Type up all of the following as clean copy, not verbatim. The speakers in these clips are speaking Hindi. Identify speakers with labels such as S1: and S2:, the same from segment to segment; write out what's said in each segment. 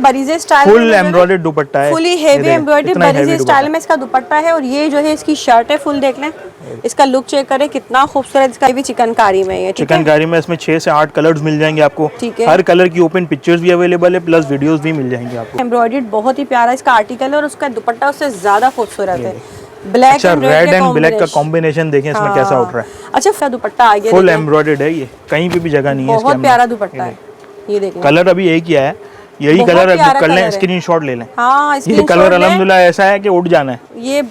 S1: बरीजे स्टाइल,
S2: फुल एम्ब्रॉयडर्ड दुपट्टा है,
S1: फुली हेवी एम्ब्रॉयडर्ड बरीजे स्टाइल में इसका दुपट्टा है। और ये जो है इसकी शर्ट है, फुल देख लें, इसका लुक चेक करें कितना खूबसूरत। इसका भी चिकनकारी में है,
S2: चिकनकारी में इसमें 6 से 8 कलर्स मिल जाएंगे आपको। हर कलर की ओपन पिक्चर्स भी अवेलेबल है, प्लस वीडियोस भी मिल जाएंगे आपको।
S1: एम्ब्रॉयडर्ड बहुत ही प्यारा इसका आर्टिकल है और उसका दुपट्टा उससे ज्यादा खूबसूरत है। ब्लैक
S2: अच्छा, रेड एंड ब्लैक का कॉम्बिनेशन देखें इसमें कैसा उठ रहा है।
S1: अच्छा, इसका दुपट्टा आ गया,
S2: फुल एम्ब्रॉयडर्ड है, ये कहीं पे भी जगह नहीं है,
S1: बहुत प्यारा दुपट्टा है। ये देखिए
S2: कलर अभी एक ही है, यही कलर बुक कर लें, स्क्रीनशॉट ले लें।
S1: हाँ,
S2: ये कलर अल्हम्दुलिल्लाह ऐसा है कि उड़ जाना है,
S1: ये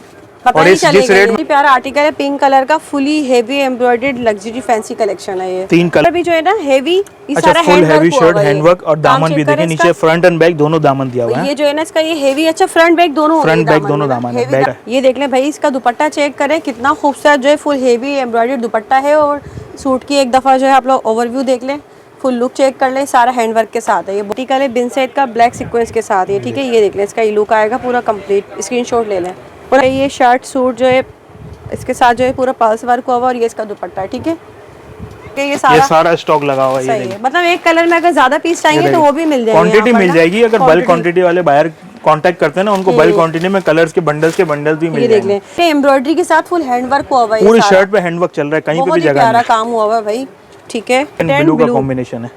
S1: पता नहीं चलेगा। ये प्यारा आर्टिकल है, पिंक कलर का, fully heavy embroidered luxury fancy collection है। ये
S2: 3 कलर
S1: भी जो है ना हेवी,
S2: अच्छा फुल हेवी शर्ट, हैंडवर्क और दामन भी देखें नीचे, फ्रंट एंड बैक दोनों दामन दिया हुआ है।
S1: ये जो है ना इसका ये हेवी, अच्छा फ्रंट बैक दोनों,
S2: फ्रंट बैक दोनों दामन है।
S1: ये देख लें भाई, इसका दुपट्टा चेक करें कितना खूबसूरत जो है फुल हेवी एम्ब्रॉयडर्ड दुपट्टा है। और सूट की एक दफा जो है आप लोग ओवरव्यू देख लें, फुल लुक चेक कर लें, सारा हैंडवर्क के साथ है। ये बुटीकल है, बिन सेट का ब्लैक सीक्वेंस के साथ है, ठीक है। ये देख लें, इसका ये लुक आएगा पूरा कंप्लीट, स्क्रीनशॉट ले लें। और ये शर्ट सूट जो है इसके साथ जो है पूरा पल्स वर्क हुआ और ये इसका दुपट्टा है, ठीक है। ये
S2: सारा स्टॉक लगा हुआ है,
S1: ये मतलब एक कलर में अगर ज्यादा पीस चाहिए तो वो भी मिल जाएंगे,
S2: क्वांटिटी मिल जाएगी। अगर बल्क क्वांटिटी वाले बायर कांटेक्ट करते हैं ना, उनको बल्क क्वांटिटी में कलर्स के बंडल्स भी मिल जाएंगे।
S1: एम्ब्रॉयडरी के साथ फुल हैंडवर्क हुआ हुआ है,
S2: पूरी शर्ट पे हैंडवर्क चल रहा है, कहीं पे भी जगह नहीं,
S1: काम हुआ हुआ है भाई, ठीक है।
S2: ब्लू का कॉम्बिनेशन है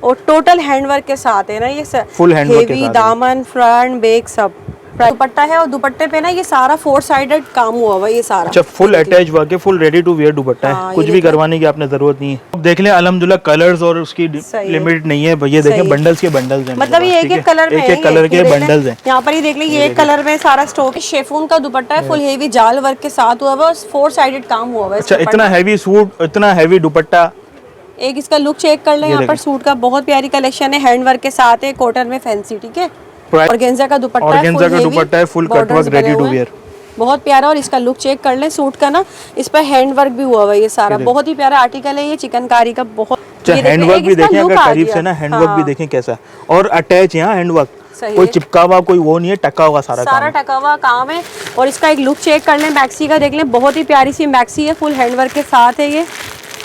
S1: और टोटल हैंडवर्क के साथ है ना, ये
S2: फुल हैंडवर्क के साथ,
S1: दामन फ्रंट बैक सब दुपट्टा है। और दुपट्टे पे ना ये सारा 4 साइडेड काम हुआ हुआ है, ये सारा
S2: अच्छा फुल अटैच वर्क है, full ready to wear dupatta है, कुछ भी करवाने की आपने जरूरत नहीं है। अब देख लें अल्हम्दुलिल्लाह कलर्स और उसकी लिमिट नहीं है भैया, देखें बंडल्स के बंडल्स हैं,
S1: मतलब ये एक कलर में,
S2: एक कलर के बंडल्स हैं।
S1: यहाँ पर ये देख लें, ये एक कलर में सारा स्टॉक। शेफून का दुपट्टा है, फुल हेवी जाल वर्क के साथ हुआ हुआ है, 4 साइडेड काम हुआ हुआ है।
S2: अच्छा, इतना हेवी सूट, इतना हेवी दुपट्टा।
S1: एक इसका लुक चेक कर लें, यहाँ पर सूट का बहुत प्यारी कलेक्शन है, हैंडवर्क के साथ है, कॉटन में फैंसी, ठीक है। ऑर्गेन्जा का दुपट्टा
S2: है, full cut work ready to wear,
S1: बहुत प्यारा। और इसका लुक चेक कर लें सूट का ना, इस पर हैंडवर्क भी हुआ हुआ है, ये सारा बहुत ही प्यारा आर्टिकल है। ये चिकनकारी का बहुत
S2: हैंडवर्क भी देखें अगर करीब से ना, हैंडवर्क भी देखें कैसा, और अटैच यहाँ हैंडवर्क, कोई चिपका हुआ कोई वो नहीं है, टका हुआ सारा
S1: टका हुआ काम है। और इसका एक लुक चेक कर लें मैक्सी का, देख लें बहुत ही प्यारी सी मैक्सी है, फुल हैंडवर्क के साथ है ये,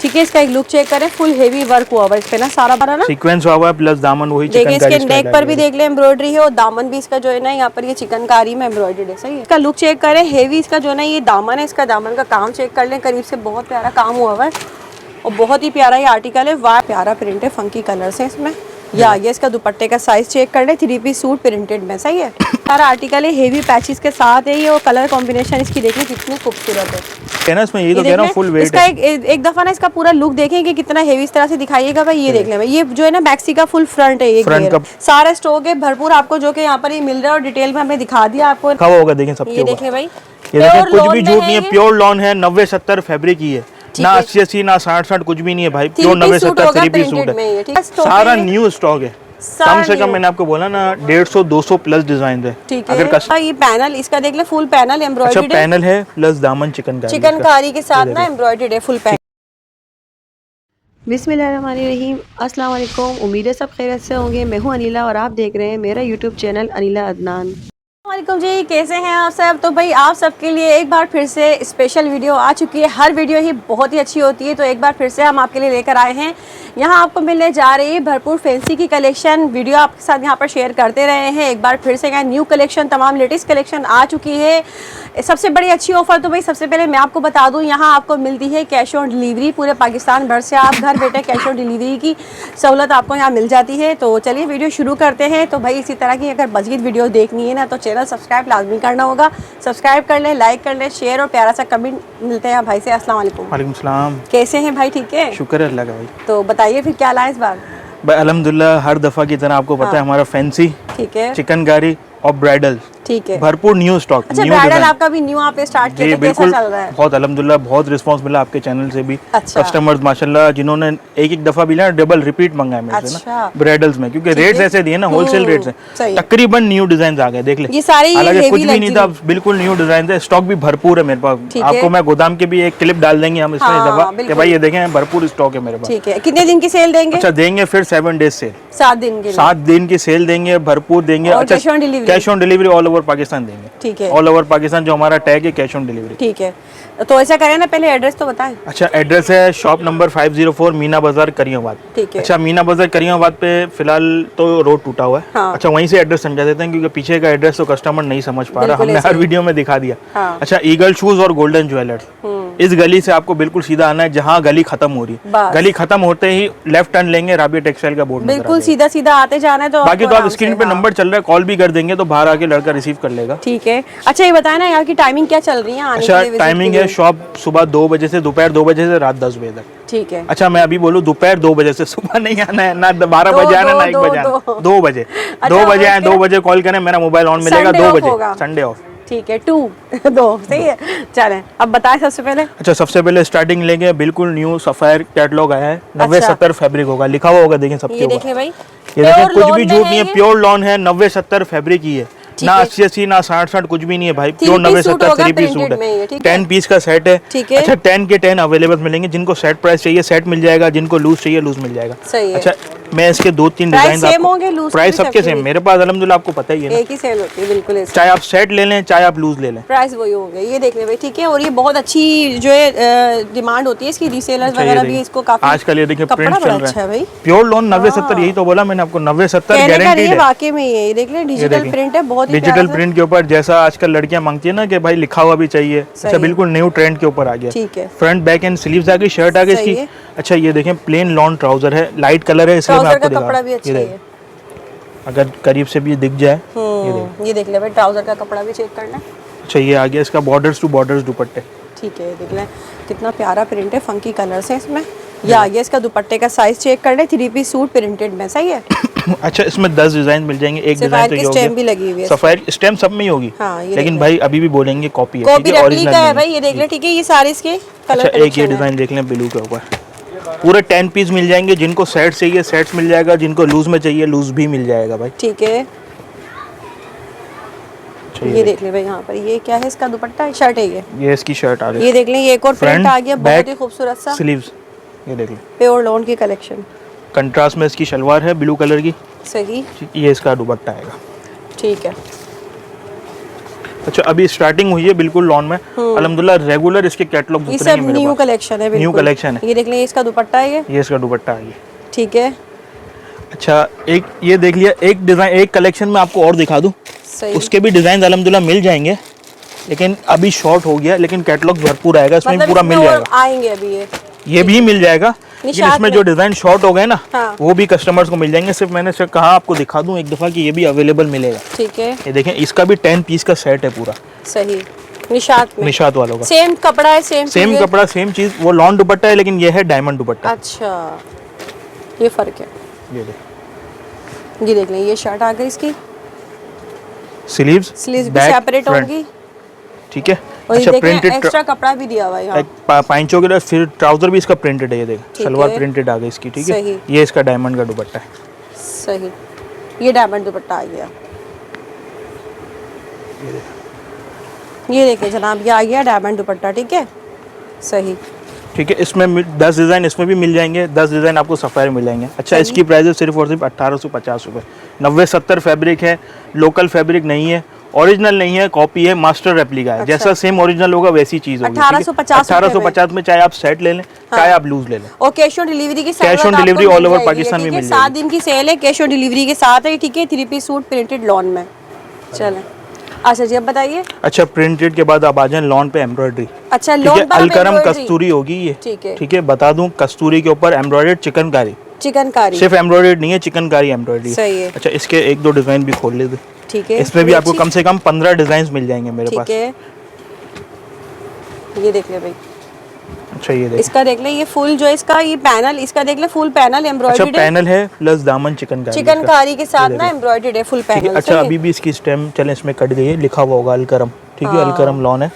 S1: ठीक है। इसका एक लुक चेक करें, फुल हेवी वर्क हुआ हुआ है इस पे ना, सारा भरा ना
S2: सीक्वेंस हुआ है, प्लस दामन वही
S1: चिकनकारी, इसके नेक पर भी देख ले एम्ब्रॉयडरी है, और दामन भी इसका जो है ना यहाँ पर ये चिकनकारी में एम्ब्रॉयडर्ड है, सही है। इसका लुक चेक करें, हेवी इसका जो है ना ये दामन है, इसका दामन का काम चेक कर लें करीब से, बहुत प्यारा काम हुआ हुआ है और बहुत ही प्यारा ये आर्टिकल है। वाह प्यारा प्रिंट है, फंकी कलर्स है इसमें। ये आगे इसका दुपट्टे का साइज चेक कर ले, 3 पीस सूट प्रिंटेड में, सही है। सारा आर्टिकल है, हेवी पैचेस के साथ है ये, और कलर कॉम्बिनेशन इसकी देखिए कितनी खूबसूरत है
S2: ना, इसमें ये तो कह रहा हूं फुल वेट
S1: इसका एक दफा ना इसका पूरा लुक देखें कि कितना हेवी इस तरह से दिखाइएगा भाई। ये देख लें, ये जो है ना मैक्सी का फुल फ्रंट है, ये सारा स्टॉक है भरपूर आपको, जो कि यहाँ पर ये मिल रहा है और डिटेल में हमें दिखा दिया आपको।
S2: कब होगा देखें सबके,
S1: ये देख लें भाई,
S2: ये देखें कुछ भी झूठ नहीं है, प्योर लॉन है, 90-70 फैब्रिक ही है, ना 80-80 ना 60-60 कुछ भी नहीं है भाई, प्योर 90-70 3 पीस सूट है, सारा न्यू स्टॉक है। कम से कम मैंने आपको बोला ना 150-200 प्लस डिजाइन है,
S1: ठीक है। ये पैनल इसका देख ले, फुल पैनल एम्ब्रॉयडर्ड
S2: है, पैनल है प्लस दामन
S1: चिकनकारी के साथ ना एम्ब्रॉयडर्ड है, फुल पैनल। बिस्मिल्लाहिर्रहमानिर्रहीम, अस्सलाम वालेकुम, उम्मीद है सब खैरियत से होंगे। मैं हूं अनिला और आप देख रहे हैं मेरा यूट्यूब चैनल अनिला अदनान। वालेकुम जी, कैसे हैं आप सब। तो भाई आप सबके लिए एक बार फिर से स्पेशल वीडियो आ चुकी है। हर वीडियो ही बहुत ही अच्छी होती है, तो एक बार फिर से हम आपके लिए लेकर आए हैं। यहाँ आपको मिलने जा रही है भरपूर फैंसी की कलेक्शन, वीडियो आपके साथ यहाँ पर शेयर करते रहे हैं। एक बार फिर से यहाँ न्यू कलेक्शन, तमाम लेटेस्ट कलेक्शन आ चुकी है। सबसे बड़ी अच्छी ऑफर तो भाई सबसे पहले मैं आपको बता दूँ, यहाँ आपको मिलती है कैश ऑन डिलीवरी। पूरे पाकिस्तान भर से आप घर बैठे कैश ऑन डिलीवरी की सहूलत आपको यहाँ मिल जाती है। तो चलिए वीडियो शुरू करते हैं। तो भाई इसी तरह की अगर मज़ीद वीडियो देखनी है ना, तो चैनल सब्सक्राइब लाजमी करना होगा। सब्सक्राइब कर लें, लाइक कर लें, शेयर और प्यारा सा कमेंट मिलते हैं भाई से। अस्सलाम वालेकुम।
S2: वालेकुम सलाम,
S1: कैसे हैं भाई, ठीक है,
S2: शुक्र है अल्लाह का भाई।
S1: तो बताइए फिर क्या लाए इस बार।
S2: भाई अल्हम्दुलिल्लाह हर दफ़ा की तरह आपको पता है हमारा फैंसी, ठीक है, चिकनकारी और ब्राइडल, ठीक है, भरपूर न्यू स्टॉक।
S1: अच्छा, ब्राइडल आपका भी न्यू आपने स्टार्ट किया, कैसा चल रहा है?
S2: बहुत अल्हम्दुलिल्लाह बहुत रिस्पांस मिला आपके चैनल से भी। अच्छा। कस्टमर्स माशाल्लाह जिन्होंने एक दफा भी ना डबल रिपीट मंगाया मेरे से ना ब्राइडल्स में, क्योंकि रेट्स ऐसे दिए ना, होलसेल रेट्स हैं। तकरीबन न्यू डिजाइन आ गए, देख ले, ये सारे हालांकि कुछ भी नहीं था, बिल्कुल न्यू डिजाइन है। स्टॉक भी भरपूर है मेरे पास। आपको मैं गोदाम के भी एक क्लिप डाल देंगे हम इसमें दफा कि भाई ये देखें भरपूर स्टॉक है मेरे पास।
S1: ठीक है, कितने दिन की सेल देंगे?
S2: अच्छा देंगे फिर 7 डेज सेल,
S1: 7 दिन की,
S2: 7 दिन की सेल देंगे, भरपूर देंगे। अच्छा cash on delivery all over over Pakistan देंगे।
S1: ठीक है,
S2: ऑल ओवर पाकिस्तान जो हमारा टैग है, कैश ऑन डिलीवरी।
S1: ठीक है, तो ऐसा करें ना, पहले एड्रेस तो बताएं।
S2: अच्छा, एड्रेस है शॉप नंबर 504 मीना बाजार करियाबाद।
S1: ठीक है।
S2: अच्छा, मीना बाजार करियाबाद पे फिलहाल तो रोड टूटा हुआ है।
S1: हाँ।
S2: अच्छा, वहीं से एड्रेस समझा देते हैं, क्योंकि पीछे का एड्रेस तो कस्टमर नहीं समझ पा रहा, हमने हर वीडियो में दिखा दिया।
S1: हाँ।
S2: अच्छा, ईगल शूज और गोल्डन ज्वेलर्स, इस गली से आपको बिल्कुल सीधा आना है, जहाँ गली खत्म हो रही है। गली खत्म होते ही लेफ्ट टर्न लेंगे, राबिया टेक्सटाइल का बोर्ड
S1: बिल्कुल सीधा सीधा आते जाना है। तो
S2: बाकी तो आप स्क्रीन पे नंबर चल रहा है, कॉल भी कर देंगे तो बाहर आके लड़का रिसीव कर लेगा।
S1: ठीक है। अच्छा, ये बताएं ना यहाँ की टाइमिंग क्या चल रही है आने
S2: अच्छा,
S1: के लिए?
S2: टाइमिंग है शॉप सुबह 2 बजे से दोपहर 2 बजे से रात 10 बजे तक।
S1: ठीक है।
S2: अच्छा, मैं अभी बोलूँ दोपहर 2 बजे से, सुबह नहीं आना है, ना 12 बजे आना, ना 1 बजे आना, 2 बजे। 2 बजे आए, 2 बजे कॉल करें, मेरा मोबाइल ऑन मिलेगा 2 बजे, संडे ऑफ।
S1: ठीक है, 2 सही है। चलें, अब बताएं सबसे पहले।
S2: अच्छा, सबसे पहले स्टार्टिंग लेंगे, बिल्कुल न्यू सफायर कैटलॉग आया है, 90-70 फैब्रिक होगा, लिखा हुआ होगा, देखें सबके ऊपर।
S1: ये देखें भाई,
S2: ये देखें, कुछ भी झूठ नहीं है, प्योर लॉन है, 90-70 फैब्रिक ही है, ना 80-80 ना 60-60 कुछ भी नहीं है भाई, प्योर 90-70 3 पीस सूट है, 10 पीस का सेट है। अच्छा, 10 के 10 अवेलेबल मिलेंगे, जिनको सेट प्राइस चाहिए सेट मिल जाएगा, जिनको लूज चाहिए लूज मिल जाएगा। अच्छा, मैं इसके 2-3 डिजाइन, प्राइस सबके सेम, मेरे पास अल्हम्दुलिल्लाह आपको पता ही है,
S1: एक ही सेल होती है बिल्कुल,
S2: चाहे आप सेट ले लें चाहे आप लूज ले लें,
S1: प्राइस वही होंगे। ये देख ले भाई, ठीक है, और ये बहुत अच्छी जो है डिमांड होती है इसकी, रीसेलर्स वगैरह भी इसको काफी
S2: आजकल ये देखिए प्रिंट चल रहा है
S1: भाई,
S2: प्योर लॉन 90-70, यही तो बोला मैंने आपको, 90-70 गारंटीड है।
S1: वाकई में ये देख ले, डिजिटल प्रिंट है, बहुत ही
S2: डिजिटल प्रिंट के ऊपर, जैसा आजकल लड़कियां मांगती है ना कि भाई लिखा हुआ भी चाहिए, अच्छा बिल्कुल न्यू ट्रेंड के ऊपर आ गया।
S1: ठीक है,
S2: फ्रंट बैक एंड स्लीव्स आ गई, शर्ट आ गई इसकी। अच्छा, ये देखें प्लेन लॉन ट्राउजर है, लाइट कलर है, इसलिए मैं आपको दिखा रहा हूं, अगर करीब से भी दिख जाए,
S1: ये देख ले भाई, ट्राउजर का कपड़ा भी चेक करना है।
S2: अच्छा, ये आ गया इसका बॉर्डर्स टू बॉर्डर्स दुपट्टे।
S1: ठीक है, देख ले कितना प्यारा प्रिंट है, फंकी कलर्स है इसमें। ये आ गया इसका दुपट्टे का साइज चेक कर ले, 3 पीस सूट प्रिंटेड में, सही है।
S2: अच्छा, इसमें 10 डिजाइन मिल जाएंगे, एक डिजाइन तो ये
S1: स्टैम्प भी लगी हुई है,
S2: सफायर स्टैम्प सब में ही होगी।
S1: हाँ,
S2: लेकिन भाई अभी भी बोलेंगे कॉपी है,
S1: कॉपी रेप्लिका है भाई, ये देख ले, ठीक है, ये सारे इसके कलर।
S2: अच्छा, एक ये डिजाइन देख लें ब्लू के ऊपर, पूरे 10 पीस मिल जाएंगे, जिनको सेट चाहिए सेट्स मिल जाएगा, जिनको लूज में चाहिए लूज भी मिल जाएगा भाई।
S1: ठीक है, ये देख ले भाई, यहाँ पर ये क्या है, इसका दुपट्टा है, शर्ट है, ये
S2: इसकी शर्ट आ गई।
S1: ये देख लें, ये एक और प्रिंट आ गया, बहुत ही खूबसूरत सा
S2: स्लीव्स, ये देख लें,
S1: प्योर लॉन की कलेक्शन,
S2: कंट्रास्ट में इसकी शलवार है ब्लू कलर की,
S1: सही,
S2: ये इसका दुपट्टा आएगा।
S1: ठीक है।
S2: अच्छा, अभी स्टार्टिंग हुई है बिल्कुल लॉन में, अल्हम्दुलिल्लाह रेगुलर इसके कैटलॉग
S1: ये सब न्यू कलेक्शन है,
S2: न्यू कलेक्शन है।
S1: ये देख लें, इसका दुपट्टा है,
S2: ये इसका दुपट्टा है,
S1: ठीक है।
S2: अच्छा, एक ये देख लिया, एक डिजाइन, एक कलेक्शन में आपको और दिखा दूं, उसके भी डिजाइन अल्हम्दुलिल्लाह मिल जाएंगे, लेकिन अभी शॉर्ट हो गया, लेकिन कैटलॉग भरपूर आएगा, इसमें
S1: मतलब
S2: पूरा मिल जाएगा,
S1: आएंगे अभी
S2: ये भी मिल जाएगा, लेकिन इसमें जो डिजाइन शॉर्ट हो गए ना,
S1: हाँ।
S2: वो भी कस्टमर्स को मिल जाएंगे। सिर्फ मैंने सिर्फ कहा आपको दिखा दूं एक दफा कि ये भी अवेलेबल मिलेगा।
S1: ठीक है,
S2: ये देखें, इसका भी 10 पीस का सेट है पूरा,
S1: सही, निशात वालों का
S2: सेम कपड़ा है, सेम कपड़ा सेम चीज, वो लॉन दुपट्टा है, लेकिन ये है डायमंड दुपट्टा।
S1: अच्छा, ये फर्क है। ये देख लें, ये शर्ट आ गई, इसकी
S2: स्लीव्स
S1: भी सेपरेट होंगी,
S2: ठीक है।
S1: अच्छा, प्रिंटेड एक्स्ट्रा कपड़ा भी दिया हुआ है यहाँ,
S2: पाइंचो के लिए, फिर ट्राउजर भी इसका प्रिंटेड है, ये देख, सलवार प्रिंटेड आ गई इसकी, ठीक है। ये इसका डायमंड का दुपट्टा है,
S1: सही, ये डायमंड दुपट्टा आ गया, ये देखिए जनाब, ये आ गया डायमंड दुपट्टा, ठीक है, सही,
S2: ठीक है। इसमें 10 डिज़ाइन इसमें भी मिल जाएंगे, 10 डिज़ाइन आपको सफ़ायर मिलेंगे। अच्छा, इसकी प्राइस है सिर्फ और सिर्फ 1850 रुपये, 90-70 फैब्रिक है, लोकल फैब्रिक नहीं है, ओरिजिनल नहीं है, कॉपी है, मास्टर रेप्लिका है। अच्छा। जैसा सेम ओरिजिनल होगा वैसी चीज़ होगी। 1850 में चाहे आप सेट ले लें, चाहे आप लूज ले लें,
S1: और कैश ऑन डिलीवरी के साथ,
S2: cash on delivery all over Pakistan में मिल जाएगी।
S1: 7 दिन की सेल है, कैश ऑन डिलीवरी के साथ है, ठीक है। 3 पीस सूट प्रिंटेड लॉन में, चलें। अच्छा जी, अब बताइए।
S2: अच्छा, प्रिंटेड के बाद आप आ जाएं लॉन पे एम्ब्रॉयडरी।
S1: अच्छा, लॉन पर
S2: अलकरम कस्तूरी होगी ये, ठीक है। बता दूं, कस्तूरी के ऊपर एम्ब्रॉयडर्ड चिकनकारी, सिर्फ एम्ब्रॉयडर्ड नहीं है, चिकनकारी एम्ब्रॉयडरी, सही है। अच्छा, इसके 1-2 डिजाइन भी खोल लेते, ठीक है। इसमें भी आपको कम से कम 15 डिजाइन मिल जाएंगे मेरे पास,
S1: ठीक है। ये देख ले भाई,
S2: अच्छा, ये देख,
S1: इसका देख ले, ये फुल जो है इसका, ये पैनल, इसका देख ले, फुल पैनल एम्ब्रॉयडर्ड है।
S2: अच्छा, पैनल है प्लस दामन चिकनकारी
S1: के साथ ना एम्ब्रॉयडर्ड है, फुल पैनल।
S2: अच्छा, अभी भी इसकी स्टेम चलें, इसमें कट गई है, लिखा हुआ होगा अलकरम, ठीक है, अलकरम लॉन है,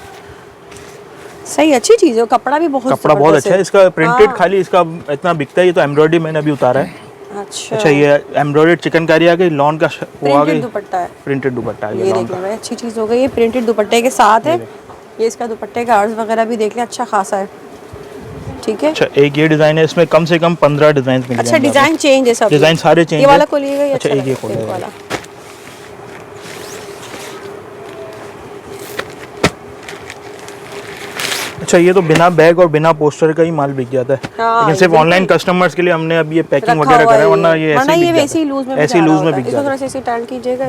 S1: सही, अच्छी चीज है, कपड़ा भी बहुत
S2: अच्छा है इसका, प्रिंटेड खाली इसका इतना बिकता है, ये तो एम्ब्रॉयडरी मैंने अभी उतारा है। अच्छा, ये एम्ब्रॉयडर्ड चिकनकारी आ गई, लॉन का वो आ गई, दुपट्टा है, प्रिंटेड दुपट्टा आ गया,
S1: ये देख लो, अच्छी चीज हो गई, ये प्रिंटेड दुपट्टे के साथ है। ये इसका दुपट्टे का अर्ज वगैरह भी देख ले, अच्छा खासा है, ठीक है। अच्छा,
S2: एक ये डिजाइन है, इसमें कम से कम 15 डिजाइन मिल
S1: जाएंगे। अच्छा, डिजाइन चेंज है, सब डिजाइन
S2: सारे चेंज है।
S1: ये वाला खोलिएगा,
S2: अच्छा, एक ये खोलिएगा, अच्छा ये तो बिना बैग और बिना पोस्टर का ही माल बिक जाता है, लेकिन सिर्फ ऑनलाइन कस्टमर्स के लिए हमने अब ये पैकिंग वगैरह करा है, वरना ये ऐसे लूज में बिक जाता है।
S1: थोड़ा सा ऐसे टर्न कीजिएगा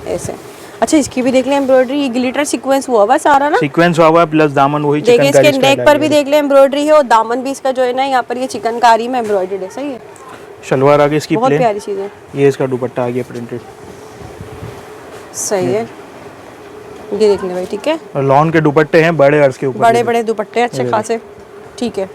S1: ऐसे। अच्छा इसकी भी देख लें एम्ब्रॉयडरी, ये ग्लिटर सीक्वेंस हुआ हुआ सारा ना,
S2: सीक्वेंस हुआ हुआ प्लस दामन वही
S1: चिकनकारी। देखिए इसके नेक पर भी देख लें एम्ब्रॉयडरी है और दामन भी इसका जो है ना यहाँ पर ये चिकनकारी में एम्ब्रॉयडर्ड है। सही है।
S2: शलवार आगे इसकी
S1: बहुत प्यारी चीज है।
S2: ये इसका दुपट्टा आ गया प्रिंटेड।
S1: सही है, ये देख ले भाई। ठीक है,
S2: और लॉन के दुपट्टे हैं बड़े अर्ज के ऊपर,
S1: बड़े बड़े दुपट्टे अच्छे खासे। ठीक है।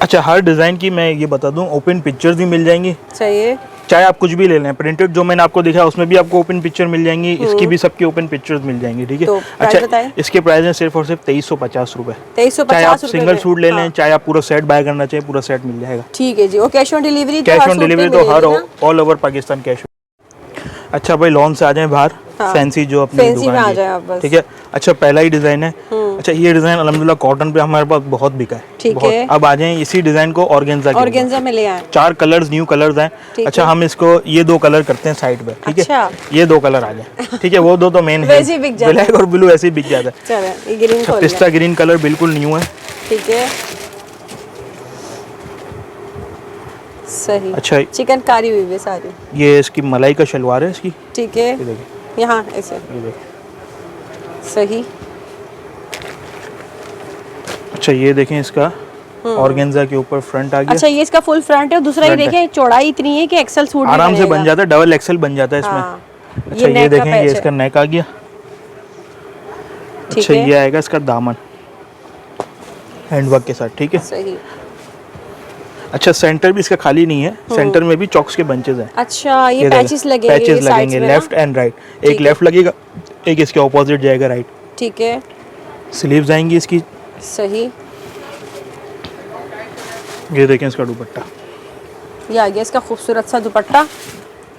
S2: अच्छा हर डिजाइन की मैं ये बता दूं ओपन पिक्चर्स भी मिल जाएंगी।
S1: सही है।
S2: चाहे आप कुछ भी ले लें, प्रिंटेड जो मैंने आपको दिखाया उसमें भी आपको ओपन पिक्चर मिल जाएंगी, इसकी भी सबकी ओपन पिक्चर्स मिल जाएंगी। ठीक है।
S1: तो
S2: अच्छा इसके प्राइस है सिर्फ और सिर्फ 2350 रुपए।
S1: 2350
S2: चाहे आप सिंगल सूट ले लें, चाहे आप पूरा सेट बाय करना चाहिए, पूरा सेट मिल जाएगा।
S1: ठीक है जी। और cash on delivery?
S2: Cash on delivery तो हर ऑल ओवर पाकिस्तान कैश। अच्छा भाई लॉन से आ जाए बाहर, फैंसी जो अपनी दुकान है। ठीक है। अच्छा पहला ही डिजाइन है। अच्छा ये डिजाइन अल्हम्दुलिल्लाह कॉटन पे हमारे पास बहुत बिका है।
S1: ठीक है।
S2: अब आ जाए इसी डिजाइन को ऑर्गेन्जा में ले आए। 4 कलर्स न्यू कलर्स हैं। अच्छा हम इसको ये 2 कलर करते हैं साइड पे। ठीक है। ये 2 कलर आ जाए। ठीक है। वो 2 तो मेन है, ब्लैक और ब्लू ऐसे ही बिक जाता है। पिस्ता ग्रीन कलर बिल्कुल न्यू है। ठीक है।
S1: सही।
S2: अच्छा
S1: चिकनकारी हुई है सारी।
S2: ये इसकी मलाई का शलवार है इसकी।
S1: ठीक है। यहाँ ऐसे। सही।
S2: अच्छा ये देखें इसका ऑर्गेन्जा के ऊपर फ्रंट आ गया।
S1: अच्छा ये इसका फुल फ्रंट है। दूसरा ये देखें चौड़ाई इतनी है कि एक्सेल सूट
S2: आराम से बन जाता है, डबल एक्सेल बन जाता है इसमें। अच्छा ये देखें ये इसका नेक आ गया। अच्छा ये आएगा इसका दामन हैंडवर्क के साथ। ठीक है।
S1: सही।
S2: अच्छा सेंटर भी इसका खाली नहीं है, सेंटर में भी चॉक्स के बंचेस हैं।
S1: अच्छा ये पैचेस
S2: लगेंगे लेफ्ट एंड राइट। एक लेफ्ट लगेगा, एक इसके ऑपोजिट जाएगा राइट।
S1: ठीक है।
S2: स्लीव्स आएंगी इसकी।
S1: सही।
S2: ये देखें इसका दुपट्टा,
S1: ये आ गया इसका खूबसूरत सा दुपट्टा।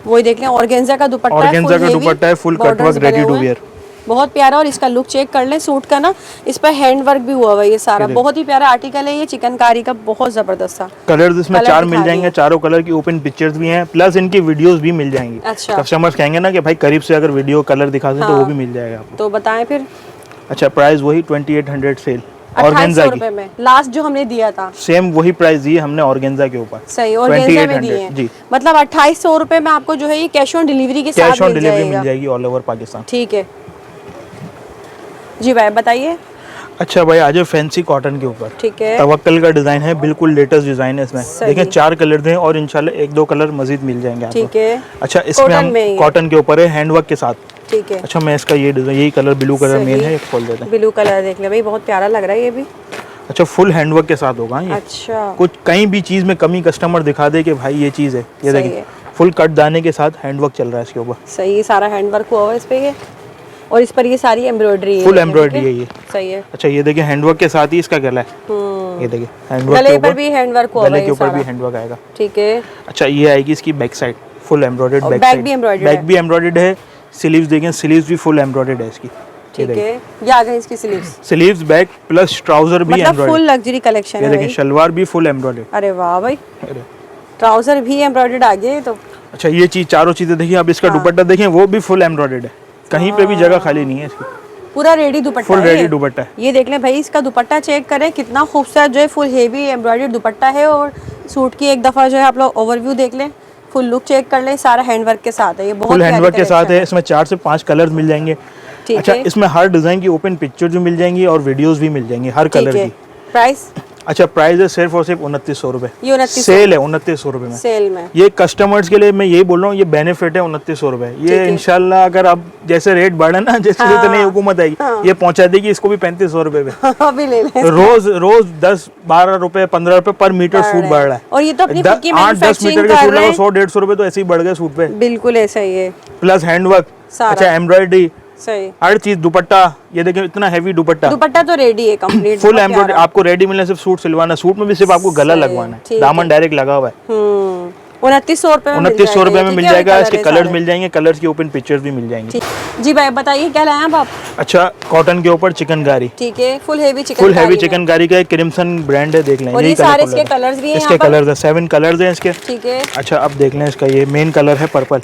S1: वही देख लें ऑर्गेन्जा का दुपट्टा है।
S2: ऑर्गेन्जा का दुपट्टा है, full cut work ready to wear.
S1: बहुत प्यारा। और इसका लुक चेक कर लें सूट का ना, इस पर हैंड वर्क भी हुआ हुआ है। ये सारा बहुत ही प्यारा आर्टिकल है ये चिकनकारी का, बहुत जबरदस्त सा।
S2: कलर्स इसमें 4 मिल जाएंगे, चारों कलर की ओपन पिक्चर्स भी हैं, प्लस इनकी वीडियोस भी मिल जाएंगी।
S1: अच्छा।
S2: कस्टमर्स कहेंगे ना कि भाई करीब से अगर वीडियो कलर दिखा दें तो वो भी मिल जाएगा आपको।
S1: तो बताएं फिर।
S2: अच्छा प्राइस वही 2800 सेल
S1: ऑर्गेन्जा की में लास्ट जो हमने दिया था,
S2: सेम वही प्राइस दिए हमने ऑर्गेन्जा के ऊपर।
S1: सही ऑर्गेन्जा में दिए हैं। मतलब 2800 रुपए में आपको जो है ये कैश ऑन डिलीवरी के साथ
S2: मिल जाएगी ऑल ओवर पाकिस्तान।
S1: ठीक है जी भाई बताइए।
S2: अच्छा भाई आज फैंसी कॉटन के ऊपर।
S1: ठीक है।
S2: तवक्कल का डिजाइन है, बिल्कुल लेटेस्ट डिजाइन है इसमें। देखिए 4 कलर हैं और इंशाल्लाह 1-2 कलर मजीद मिल जाएंगे आपको।
S1: ठीक है।
S2: अच्छा इसमें हम कॉटन के ऊपर है हैंडवर्क के साथ।
S1: ठीक है।
S2: अच्छा मैं इसका ये डिजाइन, यही कलर ब्लू कलर मेन है, खोल देते हैं।
S1: ब्लू कलर देख ले भाई, बहुत प्यारा लग रहा है ये भी।
S2: अच्छा फुल हैंडवर्क के साथ होगा ये।
S1: अच्छा
S2: कुछ कहीं भी चीज में कमी कस्टमर दिखा दे कि भाई ये चीज है, ये देखिए फुल कट दाने के साथ हैंडवर्क चल रहा है इसके ऊपर।
S1: सही, सारा हैंडवर्क हुआ है इस पे ये, और इस पर ये सारी एम्ब्रॉयडरी है,
S2: फुल एम्ब्रॉयडरी है ये।
S1: सही है।
S2: अच्छा ये देखिए हैंडवर्क के साथ ही इसका गला है। ये देखिए हैंडवर्क
S1: गले पर भी हैंडवर्क हुआ है,
S2: गले के ऊपर भी हैंडवर्क आएगा।
S1: ठीक है।
S2: अच्छा ये आएगी इसकी back side, full embroidered back
S1: side, back
S2: भी एम्ब्रॉयडर्ड है। स्लीव्स देखें, स्लीव्स भी फुल एम्ब्रॉयडर्ड है इसकी।
S1: ठीक है, ये आ गई इसकी
S2: स्लीव्स बैक प्लस ट्राउजर भी
S1: एम्ब्रॉयडर्ड, फुल लग्जरी कलेक्शन है।
S2: ये देखिए शलवार भी फुल एम्ब्रॉयडर्ड।
S1: अरे वाह भाई, ट्राउजर भी एम्ब्रॉयडर्ड आ गए तो।
S2: अच्छा ये चीज चारों चीजें देखिए, अब इसका दुपट्टा देखें वो भी फुल एम्ब्रॉयडर्ड है, कहीं पे भी जगह खाली नहीं है इसकी,
S1: पूरा रेडी दुपट्टा,
S2: फुल रेडी दुपट्टा है।
S1: ये देख लें भाई, इसका दुपट्टा चेक करें कितना खूबसूरत जो है, फुल हेवी एम्ब्रॉयडर्ड दुपट्टा है। और सूट की एक दफा जो है आप लोग ओवरव्यू देख लें, फुल लुक चेक कर लें, सारा हैंडवर्क के साथ है, ये बहुत
S2: फुल हैंडवर्क के साथ है। इसमें 4 से 5 कलर्स मिल जाएंगे। अच्छा इसमें हर डिजाइन की ओपन पिक्चर भी मिल जाएंगी और वीडियोस भी मिल जाएंगी हर कलर की।
S1: प्राइस
S2: अच्छा प्राइस है सिर्फ और सिर्फ 2900 रुपए।
S1: ये 2900
S2: सेल है 2900 रुपए में,
S1: सेल में।
S2: ये कस्टमर्स के लिए मैं यही बोल रहा हूँ, ये बेनिफिट है 2900 रुपए। ये इंशाल्लाह अगर अब जैसे रेट बढ़े ना, जैसे जितनी हुकूमत आई ये पहुंचा देगी इसको भी 3500 रुपए पे।
S1: अभी ले लें।
S2: रोज 10-12 रुपए 15 रुपए पर मीटर सूट बढ़ रहा है,
S1: और ये तो अपनी
S2: 8-10 मीटर के सूट 100-150 रुपए तो ऐसे ही बढ़ गए सूट पे।
S1: बिल्कुल ऐसा ही है,
S2: प्लस हैंडवर्क, अच्छा एम्ब्रॉयडरी,
S1: सही
S2: हर चीज, दुपट्टा ये देखिए इतना हैवी दुपट्टा
S1: तो रेडी है कंप्लीट,
S2: फुल एम्ब्रॉयडरी। आपको रेडी मिलना, सिर्फ सूट सिलवाना, सूट में भी सिर्फ आपको गला लगवाना है, दामन डायरेक्ट लगा हुआ है। 2900 रुपए में मिल जाएगा। इसके कलर्स मिल जाएंगे, कलर्स की ओपन पिक्चर्स भी मिल जाएंगे।
S1: जी भाई बताइए क्या लाए आप?
S2: अच्छा कॉटन के ऊपर चिकनकारी,
S1: ठीक है, फुल हेवी
S2: चिकनकारी का एक क्रिम्सन ब्रांड है, देख लें।
S1: और ये सारे इसके कलर्स भी हैं,
S2: इसके कलर्स है 7 कलर्स हैं इसके।
S1: ठीक है।
S2: अच्छा अब देख लें, इसका ये मेन कलर है पर्पल।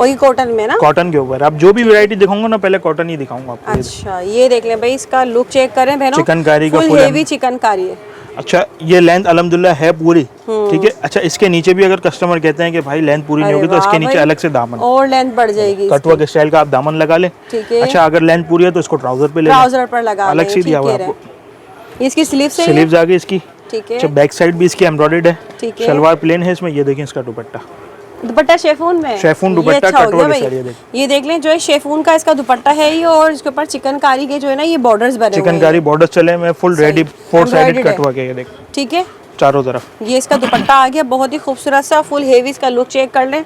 S1: वही कॉटन में ना,
S2: कॉटन के ऊपर। आप जो भी वैरायटी दिखाऊंगा ना पहले कॉटन ही दिखाऊंगा आपको।
S1: अच्छा ये देख लें भाई, इसका लुक चेक करें बहनों,
S2: चिकनकारी का
S1: फुल हेवी चिकनकारी है।
S2: अच्छा ये लेंथ अल्हम्दुलिल्लाह है पूरी, ठीक है। अच्छा इसके नीचे भी अगर कस्टमर कहते हैं कि भाई लेंथ पूरी नहीं होगी तो इसके नीचे अलग से दामन
S1: और लेंथ बढ़ जाएगी,
S2: कटवर्क स्टाइल का आप दामन लगा लें, ठीक है। अच्छा अगर लेंथ पूरी है तो इसको ट्राउजर पे ले,
S1: ट्राउजर पर लगा
S2: अलग से दिया हुआ है आपको।
S1: इसकी स्लीव्स
S2: आ गई इसकी,
S1: ठीक है।
S2: अच्छा बैक साइड भी इसकी एम्ब्रॉयडर्ड है,
S1: ठीक है।
S2: सलवार प्लेन है इसमें। ये देखें इसका दुपट्टा,
S1: दुपट्टा शेफून में,
S2: शेफून दुपट्टा
S1: अच्छा
S2: कटवर्क स्टाइल।
S1: ये देख लें जो है शेफून का इसका दुपट्टा है ये, और इसके ऊपर चिकनकारी के जो है ना ये बॉर्डर्स बने हुए हैं,
S2: चिकनकारी बॉर्डर्स चले में फुल रेडी 4 साइडेड कटवर्क है ये देख,
S1: ठीक है,
S2: चारों तरफ।
S1: ये इसका दुपट्टा आ गया, बहुत ही खूबसूरत सा फुल हेवी। इसका लुक चेक कर लें,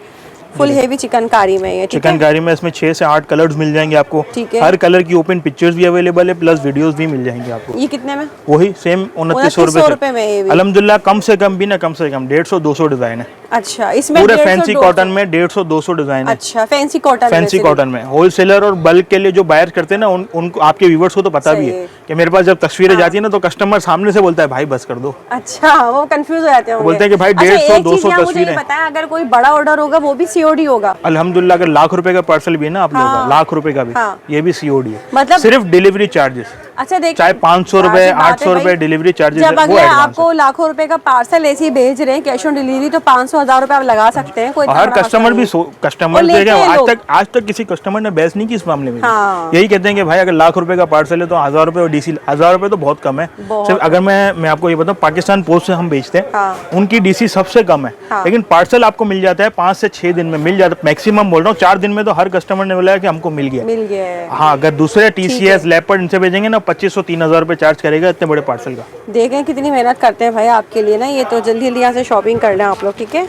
S1: फुल हेवी चिकनकारी में ये,
S2: चिकनकारी में इसमें 6 से 8 कलर्स मिल जाएंगे आपको,
S1: ठीक है।
S2: हर कलर की ओपन पिक्चर्स भी अवेलेबल है, प्लस वीडियोस भी मिल जाएंगे आपको।
S1: ये कितने में?
S2: वही सेम 2900 रुपए
S1: में।
S2: अल्हम्दुलिल्लाह कम से कम भी ना, कम से कम 150-200 डिजाइन है।
S1: अच्छा इसमें
S2: पूरे फैंसी कॉटन में 150-200 डिजाइन है।
S1: अच्छा फैंसी कॉटन,
S2: फैंसी कॉटन में होलसेलर और बल्क के लिए जो बायर करते हैं ना उनको, आपके व्यूवर्स को तो पता भी है कि मेरे पास जब तस्वीरें जाती है ना तो कस्टमर सामने से बोलता है भाई बस कर दो।
S1: अच्छा वो कंफ्यूज हो जाते हैं,
S2: बोलते हैं कि भाई 150-200 तस्वीरें।
S1: बताया अगर कोई बड़ा ऑर्डर होगा वो भी सीओडी होगा?
S2: अल्हम्दुलिल्लाह अगर लाख रुपए का पार्सल भी है ना आप लोगों का, लाख रुपए का भी, ये भी सीओडी है, मतलब सिर्फ डिलीवरी चार्जेस।
S1: अच्छा देख,
S2: चाहे 500 रुपए 800 रुपए डिलीवरी चार्जेस,
S1: जब अगले आपको लाखों रुपए का पार्सल ऐसे ही भेज रहे हैं कैश ऑन डिलीवरी, तो 500-1000 रुपए आप लगा सकते हैं। कोई
S2: हर कस्टमर भी कस्टमर आज तक किसी कस्टमर ने बहस नहीं की इस मामले में। यही कहते हैं कि भाई अगर लाख रुपए का पार्सल है तो 1000 रुपए और डीसी, 1000 रुपए तो बहुत कम है। सिर्फ अगर मैं आपको ये बताऊं, पाकिस्तान पोस्ट से हम भेजते हैं, उनकी डीसी सबसे कम है, लेकिन पार्सल आपको मिल जाता है 5 से 6 दिन में मिल जाता है, मैक्सिमम बोल रहा हूँ 4 दिन में तो हर कस्टमर ने बोला कि हमको मिल गया। हाँ अगर दूसरे TCS लेपर्ड इनसे भेजेंगे ना 2500-3000 रुपए चार्ज करेगा इतने बड़े पार्सल का।
S1: देखें कितनी मेहनत करते हैं भाई आपके लिए ना, ये तो जल्दी जल्दी यहाँ से शॉपिंग कर लें आप लोग, ठीक है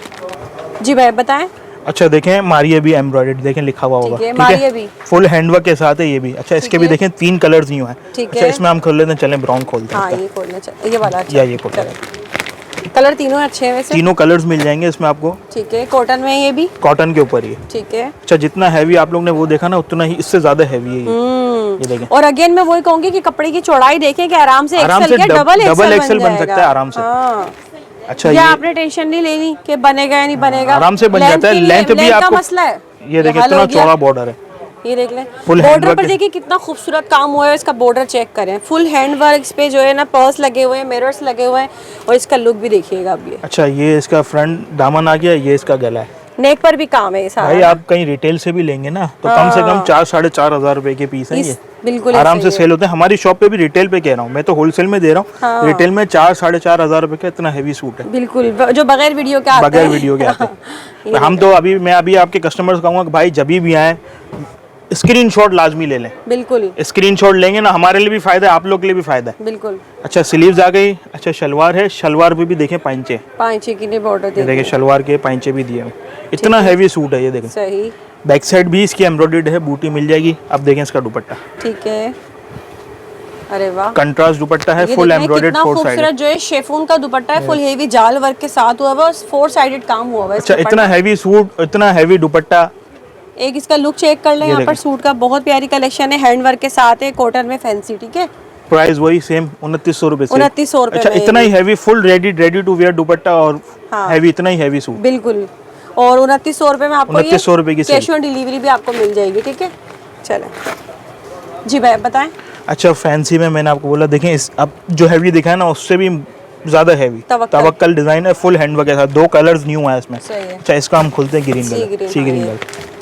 S1: जी भाई बताएं।
S2: अच्छा देखें मारिया भी एम्ब्रॉयडर्ड देखें लिखा हुआ होगा,
S1: मारिया भी
S2: फुल हैंडवर्क के साथ है ये भी। अच्छा इसके भी देखें 3 कलर्स न्यू है। अच्छा इसमें हम खोल लेते हैं, चलें ब्राउन खोलते हैं।
S1: ये खोलना चाहिए, ये वाला
S2: या ये खोलते हैं।
S1: कलर तीनों अच्छे हैं वैसे,
S2: तीनों कलर्स मिल जाएंगे इसमें आपको,
S1: ठीक है। कॉटन में ये भी,
S2: कॉटन के ऊपर ही,
S1: ठीक है।
S2: अच्छा जितना हैवी आप लोग ने वो देखा ना उतना ही इससे ज्यादा हैवी है ये देखें।
S1: और अगेन मैं वही कहूंगी कि कपड़े की चौड़ाई देखें कि आराम से डबल एक्सेल बन
S2: सकता है आराम से। अच्छा
S1: ये आपने टेंशन नहीं लेनी कि बनेगा या नहीं बनेगा,
S2: आराम से बन जाता है। लेंथ भी आपको
S1: मसला है,
S2: ये देखिए कितना चौड़ा बॉर्डर है,
S1: ये देख लें। बॉर्डर पर देखिए कितना खूबसूरत काम हुआ है, इसका बॉर्डर चेक करें, फुल हैंड वर्क, इस पे जो है ना पर्स लगे हुए हैं, मिरर्स लगे हुए हैं, और इसका लुक भी देखिएगा अब ये।
S2: अच्छा ये इसका फ्रंट दामन आ गया, ये इसका गला है,
S1: नेक पर भी काम है ये सारा।
S2: भाई आप कहीं रिटेल से भी लेंगे ना तो कम से कम 4-4.5 रुपए के पीस हैं ये,
S1: बिल्कुल
S2: आराम से सेल होते हैं। हमारी शॉप पे भी रिटेल पे कह रहा हूँ, मैं तो होलसेल में दे रहा हूँ, रिटेल में 4-4.5 रुपए का इतना हैवी सूट है,
S1: बिल्कुल जो बगैर वीडियो के आते
S2: हैं। हम तो मैं अभी आपके कस्टमर्स कहूँगा कि भाई जब भी आए स्क्रीनशॉट लाजमी ले लें, बिल्कुल स्क्रीनशॉट लेंगे ना हमारे लिए भी फायदा है, आप लोग के लिए भी फायदा है, बिल्कुल। अच्छा स्लीव्स आ गई, अच्छा शलवार है, शलवार पे भी देखें पांचे की बॉर्डर देखिए, शलवार के पांचे भी दिए, इतना हैवी सूट है ये देखें। सही, बैक साइड भी इसकी एम्ब्रॉयडर्ड है, बूटी मिल जाएगी। अब देखें इसका दुपट्टा, ठीक है, अरे वाह कंट्रास्ट दुपट्टा है, फुल एम्ब्रॉयडर्ड 4 साइडेड जो है शेफून का दुपट्टा है, फुल हेवी जाल वर्क के साथ हुआ है, 4 साइडेड काम हुआ है। अच्छा इतना हैवी सूट, इतना हैवी दुपट्टा। एक इसका लुक चेक कर लें, यहाँ पर सूट का बहुत प्यारी कलेक्शन है, हैंड वर्क के साथ है, कॉटन में फैंसी, ठीक है। प्राइस वही सेम 2900 रुपए, 2900 रुपए। अच्छा इतना ही heavy full ready to wear dupatta और हैवी, इतना ही हैवी सूट, बिल्कुल। और 2900 रुपए में आपको 2900 रुपए की कैश ऑन डिलीवरी भी आपको मिल जाएगी, ठीक है। चलो जी भाई बताएं। अच्छा फैंसी में मैंने आपको बोला देखें, इस अब जो हैवी दिखाया ना उससे भी ज्यादा हैवी तवक्कल डिजाइन है, फुल हैंडवर्क के साथ, 2 कलर्स न्यू है इसमें। अच्छा इसका हम खोलते हैं, ग्रीन कलर, सी ग्रीन कलर।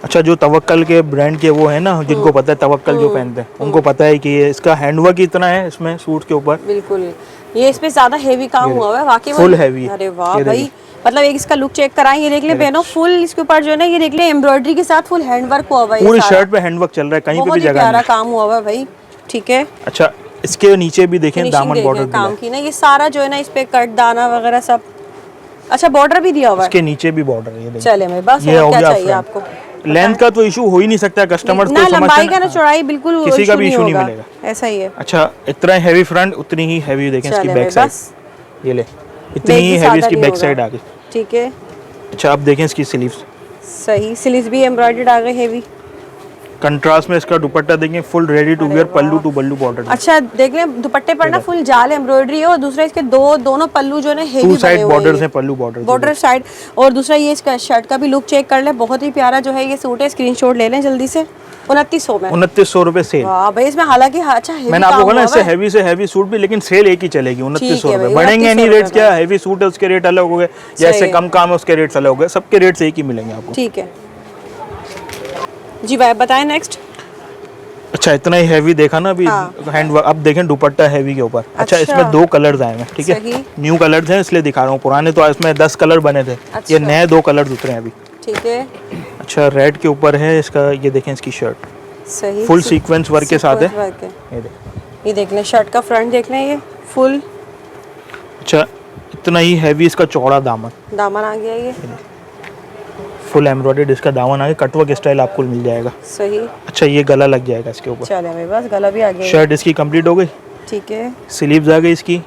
S2: अच्छा जो तवक्कल के ब्रांड के वो है ना, जिनको पता है तवक्कल जो पहनते हैं उनको पता है कि ये इसका हैंडवर्क इतना है इसमें सूट के ऊपर, बिल्कुल। ये इस पे ज्यादा हेवी काम हुआ है वाकई, फुल हैवी। अरे वाह भाई, मतलब एक इसका लुक चेक कराएं, ये देख ले बहनों, फुल इसके ऊपर जो है ना ये देख ले एम्ब्रॉयडरी के साथ फुल हैंडवर्क हुआ हुआ है, पूरी शर्ट पे हैंडवर्क चल रहा है, कहीं पे भी जगह प्यारा काम हुआ हुआ है भाई, ठीक है। अच्छा इसके नीचे भी देखें दामन बॉर्डर काम की ना, ये सारा जो है ना इस पे कट दाना वगैरह सब। अच्छा बॉर्डर भी दिया हुआ है, इसके नीचे भी बॉर्डर है, ये देखिए। चले मैं बस क्या चाहिए आपको, लेंथ का तो इशू हो ही नहीं सकता, कस्टमर को लंबाई का ना चौड़ाई बिल्कुल किसी का भी इशू नहीं मिलेगा, ऐसा ही है। अच्छा इतना हैवी फ्रंट उतनी ही हैवी देखें इसकी बैक साइड, ये ले इतनी ही हैवी इसकी बैक साइड आ गई, ठीक है। अच्छा आप देखें इसकी स्लीव्स, सही स्लीव्स भी एम्ब्रॉयडर्ड आ गई हैवी, कंट्रास्ट में इसका दुपट्टा देखें, full ready to wear, pallu to बल्लू बॉर्डर।
S1: अच्छा देख लें दुपट्टे पर ना फुल जाल एम्ब्रॉयडरी है और दूसरा इसके दोनों पल्लू जो है हेवी
S2: टू साइड बॉर्डर्स हैं, पल्लू बॉर्डर
S1: साइड। और दूसरा ये इसका शर्ट का भी लुक चेक कर ले, बहुत ही प्यारा जो है ये सूट है। स्क्रीनशॉट ले लें जल्दी से। 2900 में,
S2: 2900 रुपए सेल।
S1: वाह भाई, इसमें हालांकि अच्छा
S2: मैंने आपको बोला इससे हैवी से हैवी सूट भी, लेकिन सेल एक ही चलेगी 2900 रुपए। बढ़ेंगे नहीं रेट्स, क्या हैवी सूट है उसके रेट अलग हो गए, जैसे कम काम है उसके रेट्स अलग हो गए, सबके रेट्स एक ही मिलेंगे आपको।
S1: ठीक है जी भाई, बताएं नेक्स्ट।
S2: अच्छा इतना ही हैवी देखा ना अभी हैंड वर्क, अब देखें दुपट्टा हैवी के ऊपर। अच्छा इसमें 2 कलर्स आए हैं, ठीक है, न्यू कलर्स हैं इसलिए दिखा रहा हूँ, पुराने तो इसमें 10 कलर बने थे, ये नए 2 कलर्स उतरे हैं अभी।
S1: ठीक है।
S2: अच्छा रेड के ऊपर है इसका, ये देखें इसकी शर्ट
S1: सही
S2: फुल सीक्वेंस वर्क के साथ है।
S1: ये देख लें, शर्ट का फ्रंट देख लें, ये फुल।
S2: अच्छा इतना ही हैवी इसका चौड़ा दामन
S1: आ गया, ये
S2: फुल एम्ब्रॉयडर्ड इसका दामन आ गया, कटवर्क स्टाइल आपको मिल जाएगा।
S1: सही।
S2: अच्छा ये गला लग जाएगा इसके ऊपर।
S1: चले भाई, बस गला भी आ गया।
S2: शर्ट इसकी कंप्लीट हो गई।
S1: ठीक है।
S2: स्लीव्स आ गई इसकी,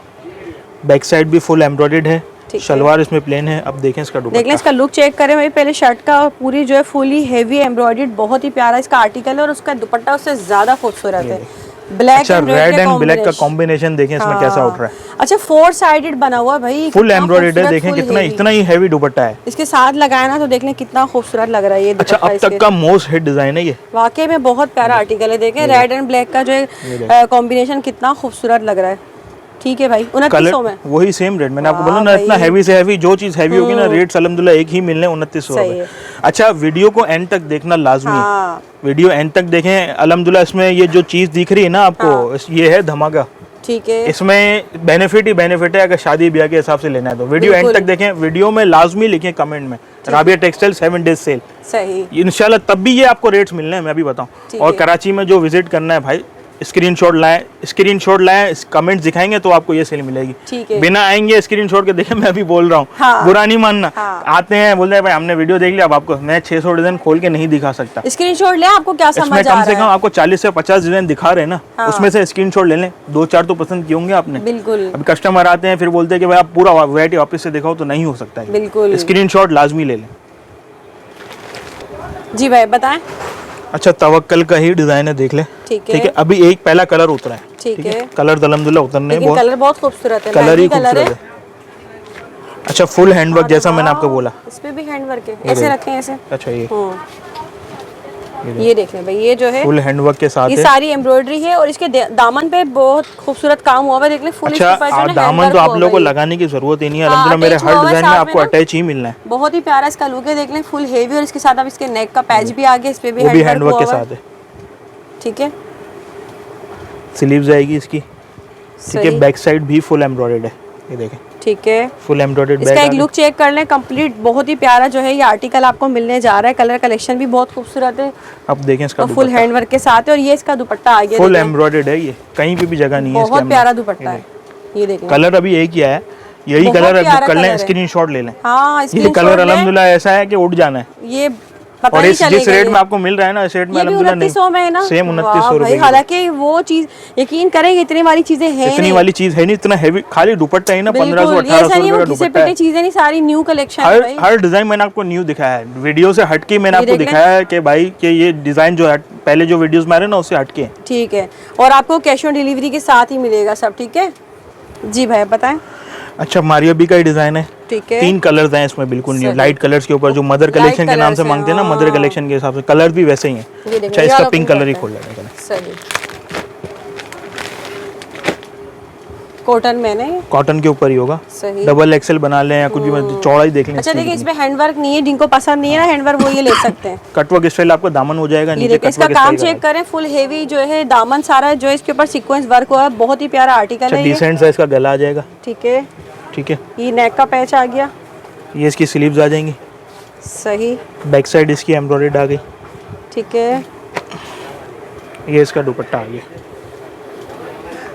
S2: बैक साइड भी फुल एम्ब्रॉयडर्ड है, शलवार इसमें प्लेन है। अब देखें इसका दुपट्टा,
S1: देख लें इसका लुक चेक करें भाई पहले। शर्ट का पूरी जो है फुली हेवी एम्ब्रॉयडर्ड, बहुत ही प्यारा इसका आर्टिकल है और उसका दुपट्टा उससे ज्यादा खूबसूरत है। ब्लैक
S2: अच्छा रेड एंड ब्लैक का कॉम्बिनेशन देखें इसमें कैसा उठ रहा है।
S1: अच्छा 4 साइडेड बना हुआ है भाई,
S2: फुल एम्ब्रॉयडर्ड है, देखें कितना इतना ही हेवी दुपट्टा है।
S1: इसके साथ लगाया ना तो देख लें कितना खूबसूरत लग रहा है ये
S2: अच्छा अब तक का मोस्ट हिट डिजाइन है ये,
S1: वाकई में बहुत प्यारा आर्टिकल है। देखें रेड एंड ब्लैक का जो है कॉम्बिनेशन कितना खूबसूरत लग रहा है। ठीक है भाई, 2900 में
S2: वही सेम रेट। मैंने आपको बोला ना इतना हैवी से हैवी, जो चीज हैवी होगी ना रेट्स अल्हम्दुलिल्लाह एक ही मिलने 2900 रुपए। अच्छा वीडियो को एंड तक देखना लाजमी, वीडियो एंड तक देखें। अल्हम्दुलिल्लाह इसमें ये जो चीज दिख रही है ना आपको, ये है धमाका।
S1: ठीक है,
S2: इसमें बेनिफिट ही बेनिफिट है, अगर शादी ब्याह के हिसाब से लेना है तो वीडियो एंड तक देखें। वीडियो में लाजमी लिखें कमेंट में राबिया टेक्सटाइल 7 डेज सेल।
S1: सही,
S2: इंशाल्लाह तब भी ये आपको रेट्स मिलने हैं, मैं भी बताऊं। और कराची में जो विजिट करना है भाई, स्क्रीनशॉट लाएं, कमेंट्स दिखाएंगे तो आपको ये सेल मिलेगी। बिना आएंगे स्क्रीनशॉट के देखें, मैं अभी बोल रहा हूँ, बुरा नहीं मानना। आते हैं बोलते हैं भाई हमने वीडियो देख लिया, अब आपको मैं 600 डिजाइन खोल के नहीं दिखा सकता।
S1: स्क्रीनशॉट ले, आपको क्या समझ आ रहा है?
S2: कम से कम आपको 40 से 50 डिजाइन दिखा रहे हैं ना, उसमें से स्क्रीनशॉट ले लें। 2-4 तो पसंद किए होंगे आपने।
S1: बिल्कुल।
S2: अभी कस्टमर आते हैं फिर बोलते हैं कि भाई आप पूरा वैरायटी ऑफिस से दिखाओ, तो नहीं हो सकता है।
S1: बिल्कुल,
S2: स्क्रीनशॉट लाजमी ले लें।
S1: जी भाई बताएं।
S2: अच्छा तवक्कल का ही डिजाइन है, देख ले। ठीक है, अभी एक पहला कलर उतरा है।
S1: ठीक है,
S2: कलर अल्हम्दुलिल्लाह उतरने हैं,
S1: कलर बहुत खूबसूरत है,
S2: कलर ही खूबसूरत है। अच्छा फुल हैंडवर्क जैसा मैंने आपको बोला,
S1: इस पे भी हैंडवर्क है, ऐसे रखें ऐसे।
S2: अच्छा
S1: ये देख लें भाई, ये जो है
S2: फुल हैंडवर्क के साथ
S1: ये सारी एम्ब्रॉयडरी है और इसके दामन पे बहुत खूबसूरत काम हुआ है, देख लें फुल।
S2: अच्छा दामन तो आप लोगों को लगाने की जरूरत ही नहीं है, अल्हम्दुलिल्लाह मेरे हर डिजाइन में आपको अटैच ही मिलना है।
S1: बहुत ही प्यारा इसका लुक है, देख लें फुल हेवी और इसके साथ अब इसके नेक का पैच भी आ गया, इस पे भी
S2: हैंडवर्क के साथ है।
S1: ठीक है,
S2: स्लीव्स आएगी इसकी। ठीक है, बैक साइड भी फुल एम्ब्रॉयडर्ड है, ये देखें।
S1: ठीक है,
S2: फुल एम्ब्रॉयडर्ड
S1: इसका एक लुक चेक कर लें कंप्लीट। बहुत ही प्यारा जो है ये आर्टिकल आपको मिलने जा रहा है, कलर कलेक्शन भी बहुत खूबसूरत है।
S2: अब देखें इसका
S1: फुल हैंडवर्क के साथ है और ये इसका दुपट्टा आ गया,
S2: फुल एम्ब्रॉयडर्ड है, ये कहीं पे भी जगह नहीं है।
S1: बहुत प्यारा दुपट्टा है, ये देखें।
S2: कलर अभी एक ही है, यही कलर बुक कर लें, स्क्रीनशॉट ले लें।
S1: हाँ,
S2: ये कलर अल्हम्दुलिल्लाह ऐसा है कि उड़ जाना है।
S1: ये
S2: और इस जिस रेट में आपको मिल रहा है ना, इस रेट में अल्हम्दुलिल्लाह नहीं,
S1: 2900 में है ना,
S2: सेम 2900 रुपए।
S1: हालांकि वो चीज यकीन करेंगे इतनी वाली चीजें हैं,
S2: इतनी वाली चीज है नहीं, इतना हेवी खाली दुपट्टा ही ना 1500-1800 रुपए का दुपट्टा है।
S1: चीजें नहीं, सारी न्यू कलेक्शन है।
S2: हर डिजाइन मैंने आपको न्यू दिखाया है, वीडियो से हटके मैंने आपको दिखाया है कि भाई कि ये डिजाइन जो है पहले जो वीडियोस में आ रहे हैं ना उससे हटके। ठीक
S1: है, और आपको कैश ऑन डिलीवरी के साथ ही मिलेगा सब। ठीक है जी भाई बताएं।
S2: अच्छा मारिया बी का ही डिजाइन है,
S1: ठीक है,
S2: 3 कलर्स हैं इसमें बिल्कुल न्यू, लाइट कलर्स के ऊपर जो मदर कलेक्शन के नाम से मांगते हैं ना, मदर कलेक्शन के हिसाब से कलर भी वैसे ही हैं। अच्छा इसका पिंक कलर ही खोल लेना है।
S1: सही, कॉटन में नहीं,
S2: कॉटन के ऊपर ही होगा।
S1: सही,
S2: डबल एक्सेल बना लें या कुछ भी, चौड़ाई देख लें।
S1: अच्छा देखिए इसमें हैंडवर्क नहीं है, जिनको पसंद नहीं है ना हैंडवर्क वो ये ले सकते हैं।
S2: कटवर्क स्टाइल आपको दामन हो जाएगा, नीचे
S1: इसका काम चेक करें, फुल हेवी जो है दामन सारा जो इसके ऊपर सीक्वेंस वर्क हुआ है, बहुत ही प्यारा आर्टिकल है।
S2: डिसेंट साइज का गला आ जाएगा।
S1: ठीक है,
S2: ठीक है,
S1: ये नेक का पैच आ गया,
S2: ये इसकी स्लीव्स आ जाएंगी।
S1: सही,
S2: बैक साइड इसकी एम्ब्रॉयडर्ड आ गई।
S1: ठीक है,
S2: ये इसका दुपट्टा आ गया,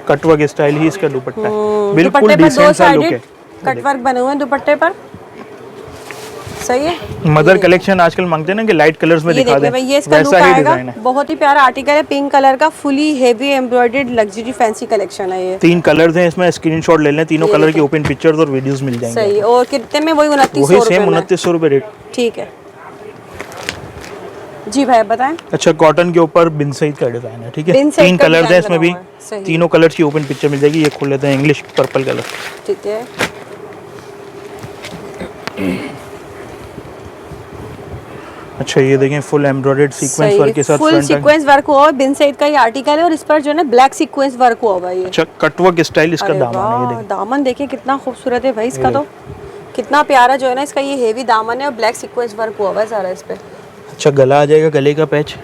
S2: कटवर्क स्टाइल ही इसका दुपट्टा है, बिल्कुल डिसेंट सा लुक है।
S1: कटवर्क बने हुए हैं दुपट्टे पर, सही है।
S2: मदर कलेक्शन आजकल मांगते हैं ना कि लाइट कलर्स में दिखा दें,
S1: ये इसका लुक आएगा। बहुत ही प्यारा आर्टिकल है, पिंक कलर का, fully heavy embroidered luxury fancy collection है ये।
S2: 3 कलर्स हैं इसमें, स्क्रीनशॉट ले लें, तीनों कलर की ओपन पिक्चर्स और वीडियोस मिल जाएंगे।
S1: सही, और कितने में? वही 2900
S2: सेम 2900 रुपए रेट।
S1: ठीक है, जी भाई बताएं।
S2: अच्छा कॉटन के ऊपर बिन सईद का डिजाइन है, ठीक है। 3 कलर्स हैं इसमें भी, तीनों कलर्स की ओपन पिक्चर मिल जाएगी। ये खोल लेते हैं, इंग्लिश पर्पल कलर,
S1: ठीक है।
S2: अच्छा ये देखें फुल एम्ब्रॉयडर्ड सीक्वेंस वर्क के साथ,
S1: फुल सीक्वेंस वर्क हुआ है, बिन सईद का ये आर्टिकल है और इस पर जो है ना ब्लैक सीक्वेंस वर्क हुआ हुआ है ये।
S2: अच्छा कटवर्क स्टाइल इसका दामन है, ये देखिए
S1: दामन देखिए कितना खूबसूरत है भाई इसका, तो कितना प्यारा जो है ना इसका ये हेवी दामन है और ब्लैक सीक्वेंस वर्क हुआ हुआ है सारा इस पे।
S2: अच्छा गला आ जाएगा, गले का पैच,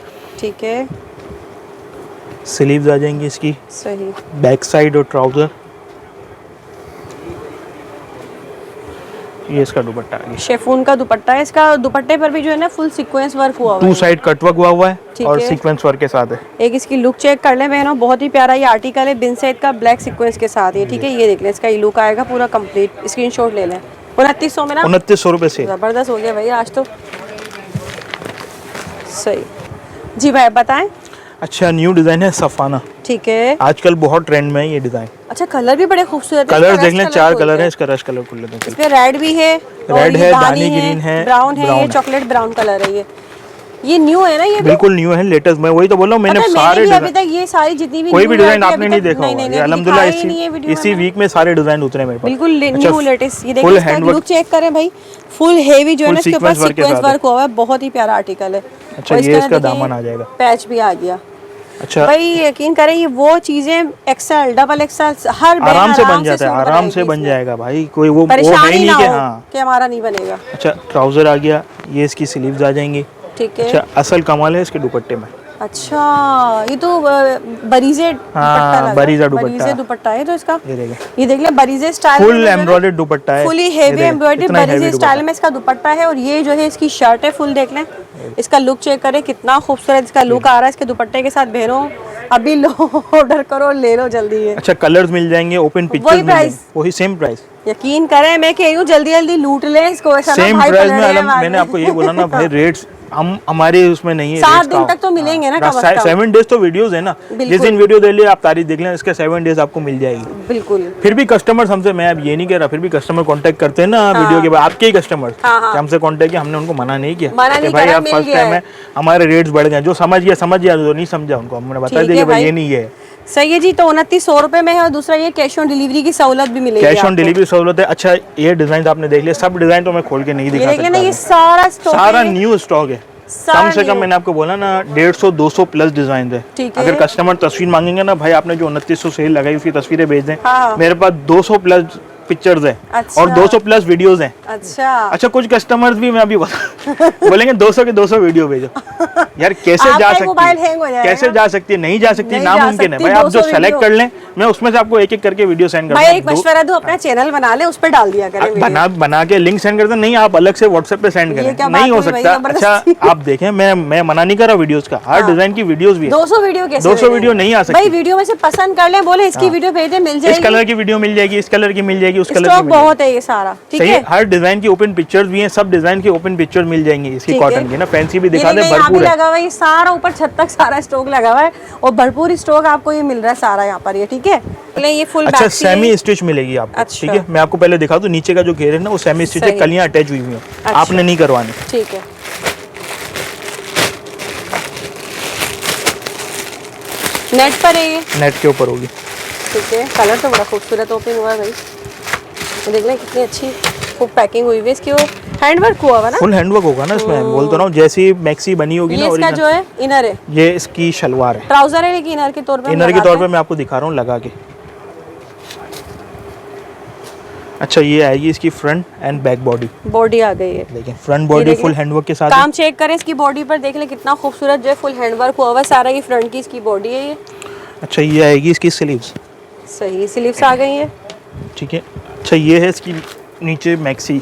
S1: ठीक है।
S2: स्लीव्स आ जाएंगी इसकी,
S1: सही।
S2: बैक साइड और ट्राउजर, ये इसका दुपट्टा आ गया,
S1: शेफून का दुपट्टा है। इसका दुपट्टे पर भी जो है ना फुल सीक्वेंस वर्क हुआ हुआ है,
S2: 2 साइड कटवर्क हुआ है और सीक्वेंस वर्क के साथ है।
S1: एक इसकी लुक चेक कर लें बहनों, बहुत ही प्यारा ये आर्टिकल है बिन सईद का, ब्लैक सीक्वेंस के साथ है, ठीक है। ये देख लें इसका ये लुक आएगा पूरा कंप्लीट, स्क्रीनशॉट ले लें। 2900 में ना,
S2: 2900 रुपए से
S1: जबरदस्त हो गया भैया आज तो। सही जी भाई बताएं।
S2: अच्छा न्यू डिजाइन है सफाना,
S1: ठीक है।
S2: आजकल बहुत ट्रेंड में है ये डिजाइन।
S1: अच्छा कलर भी बड़े खूबसूरत है,
S2: कलर देख लें, 4 कलर है, इसका रश कलर खुल लेते हैं।
S1: इसमें रेड भी है,
S2: रेड है, दानी ग्रीन है,
S1: ब्राउन है, ये चॉकलेट ब्राउन कलर है। ये न्यू है ना, ये
S2: बिल्कुल न्यू है, लेटेस्ट। मैं वही तो बोल रहा हूँ, मैंने सारे
S1: अभी तक ये सारी जितनी भी
S2: कोई भी डिजाइन आपने नहीं देखा होगा, अल्हम्दुलिल्लाह इसी वीक में सारे डिजाइन उतरे मेरे पास,
S1: बिल्कुल न्यू लेटेस्ट। ये देखिए इसका लुक चेक करें भाई, फुल हेवी जो है ना इसके ऊपर सीक्वेंस वर्क हुआ है, बहुत ही प्यारा आर्टिकल है।
S2: अच्छा ये इसका दामन आ जाएगा,
S1: पैच भी आ गया।
S2: अच्छा
S1: भाई यकीन करें ये वो चीजें एक्सेल डबल एक्सेल हर
S2: आराम से बन जाता है, आराम से बन जाएगा भाई, कोई वो
S1: परेशानी
S2: नहीं
S1: ना
S2: कि
S1: हो
S2: हाँ
S1: कि हमारा नहीं बनेगा।
S2: अच्छा ट्राउजर आ गया, ये इसकी स्लीव्स आ जाएंगी,
S1: ठीक है।
S2: अच्छा असल कमाल है इसके दुपट्टे में।
S1: अच्छा ये तो बरीजे बरीजे दुपट्टा है तो इसका, ये देख ले बरीजे स्टाइल,
S2: फुल एम्ब्रॉयडर्ड दुपट्टा है,
S1: फुली हेवी एम्ब्रॉयडर्ड बरीजे स्टाइल में इसका दुपट्टा है। और ये जो है इसकी शर्ट है, फुल देख लें इसका लुक चेक करें, कितना खूबसूरत इसका लुक आ रहा है इसके दुपट्टे के साथ। बहनों अभी लो ऑर्डर करो, ले लो जल्दी है।
S2: अच्छा कलर्स मिल जाएंगे, ओपन पिक्चर्स मिल जाएंगे, वही सेम प्राइस।
S1: यकीन करें मैं कह रही हूँ जल्दी जल्दी लूट लें इसको, ऐसा ना
S2: सेम प्राइस में। मैंने आपको ये बोला ना भाई, रेट्स हम हमारे उसमें नहीं है,
S1: 7 दिन तक तो मिलेंगे ना,
S2: 7 डेज तो वीडियोस है ना, जिस दिन वीडियो दे लिए आप तारीख देख लें, इसके 7 डेज आपको मिल जाएगी
S1: बिल्कुल।
S2: फिर भी कस्टमर्स हमसे, मैं अब ये नहीं कह रहा, फिर भी कस्टमर कांटेक्ट करते हैं ना वीडियो के बाद, आपके ही कस्टमर्स हमसे कांटेक्ट किया, हमने उनको मना नहीं किया कि भाई आप फर्स्ट टाइम है, हमारे रेट्स बढ़ गए, जो समझ गया, जो नहीं समझा उनको हमने बता दिया भाई ये नहीं है।
S1: सही है जी। तो 2900 रुपए में है और दूसरा ये कैश ऑन डिलीवरी की सहूलत भी मिलेगी,
S2: कैश ऑन डिलीवरी सहूलत है। अच्छा ये डिजाइन आपने देख लिया, सब डिजाइन तो मैं खोल के नहीं दिखा सकता,
S1: ये सारा
S2: न्यू स्टॉक है, कम से कम मैंने आपको बोला ना 150-200 प्लस डिजाइन है। अगर कस्टमर तस्वीर मांगेंगे ना भाई, आपने जो 2900 सेल लगाई उसकी तस्वीरें भेज दें, मेरे पास 200 प्लस पिक्चर्स है। अच्छा। और 200 प्लस वीडियोस हैं। अच्छा कुछ कस्टमर्स भी मैं अभी बोलेंगे 200 के 200 वीडियो भेजो यार, कैसे जा सकती है, कैसे जा सकती है, नहीं जा सकती, नामुमकिन है भाई। आप जो सेलेक्ट कर लें, मैं उसमें से आपको एक एक करके वीडियो सेंड कर दूं।
S1: एक मशवरा दूं, अपना चैनल बना ले, उस पर डाल दिया करें,
S2: बना के लिंक सेंड कर दें, नहीं आप अलग से व्हाट्सएप पे सेंड करें, नहीं हो सकता। अच्छा आप देखें, मैं मना नहीं कर रहा वीडियोस का, हर डिजाइन की वीडियोस भी है। 200 वीडियो नहीं आ सकती
S1: भाई, वीडियो में से पसंद कर ले, बोले इसकी वीडियो भेज दे, मिल जाएगी,
S2: इस कलर की वीडियो मिल जाएगी, इस कलर की मिल जाएगी, उस कलर की
S1: बहुत है ये सारा, ठीक है।
S2: हर डिजाइन की ओपन पिक्चर्स भी हैं, सब डिजाइन की ओपन पिक्चर्स मिल जाएंगी इसकी कॉटन की ना, फैंसी भी दिखा दे, भरपूर
S1: लगा हुआ है सारा, ऊपर छत तक सारा स्टॉक लगा हुआ है और भरपूर स्टॉक आपको ये मिल रहा है सारा यहाँ पर, ये ठीक है। ये फुल
S2: अच्छा सेमी स्टिच मिलेगी आपको, ठीक है। मैं आपको पहले दिखा दूं, नीचे का जो घेर है ना वो सेमी स्टिच है, कलियां अटैच हुई हुई हैं, आपने नहीं करवानी,
S1: ठीक है। नेट पर है ये,
S2: नेट के ऊपर होगी,
S1: ठीक है। कलर तो बड़ा खूबसूरत ओपन हुआ है भाई, देख लें कितनी अच्छी खूब पैकिंग हुई है इसकी, वो हैंडवर्क हुआ है ना,
S2: फुल हैंडवर्क होगा ना इसमें, बोलता रहा हूँ जैसी मैक्सी बनी होगी ना।
S1: इसका जो है इनर है,
S2: ये इसकी शलवार है,
S1: ट्राउजर है लेकिन इनर के तौर पे
S2: मैं आपको दिखा रहा हूँ लगा के। अच्छा ये आएगी इसकी फ्रंट एंड बैक बॉडी आ गई है, देखिए फ्रंट बॉडी फुल हैंडवर्क के साथ।
S1: काम चेक करें इसकी बॉडी पर, देख ले कितना खूबसूरत जो है फुल हैंडवर्क हुआ हुआ सारा, ये फ्रंट की इसकी बॉडी है ये।
S2: अच्छा ये आएगी इसकी स्लीव्स,
S1: सही स्लीव्स आ गई है,
S2: ठीक है। अच्छा ये है इसकी नीचे मैक्सी,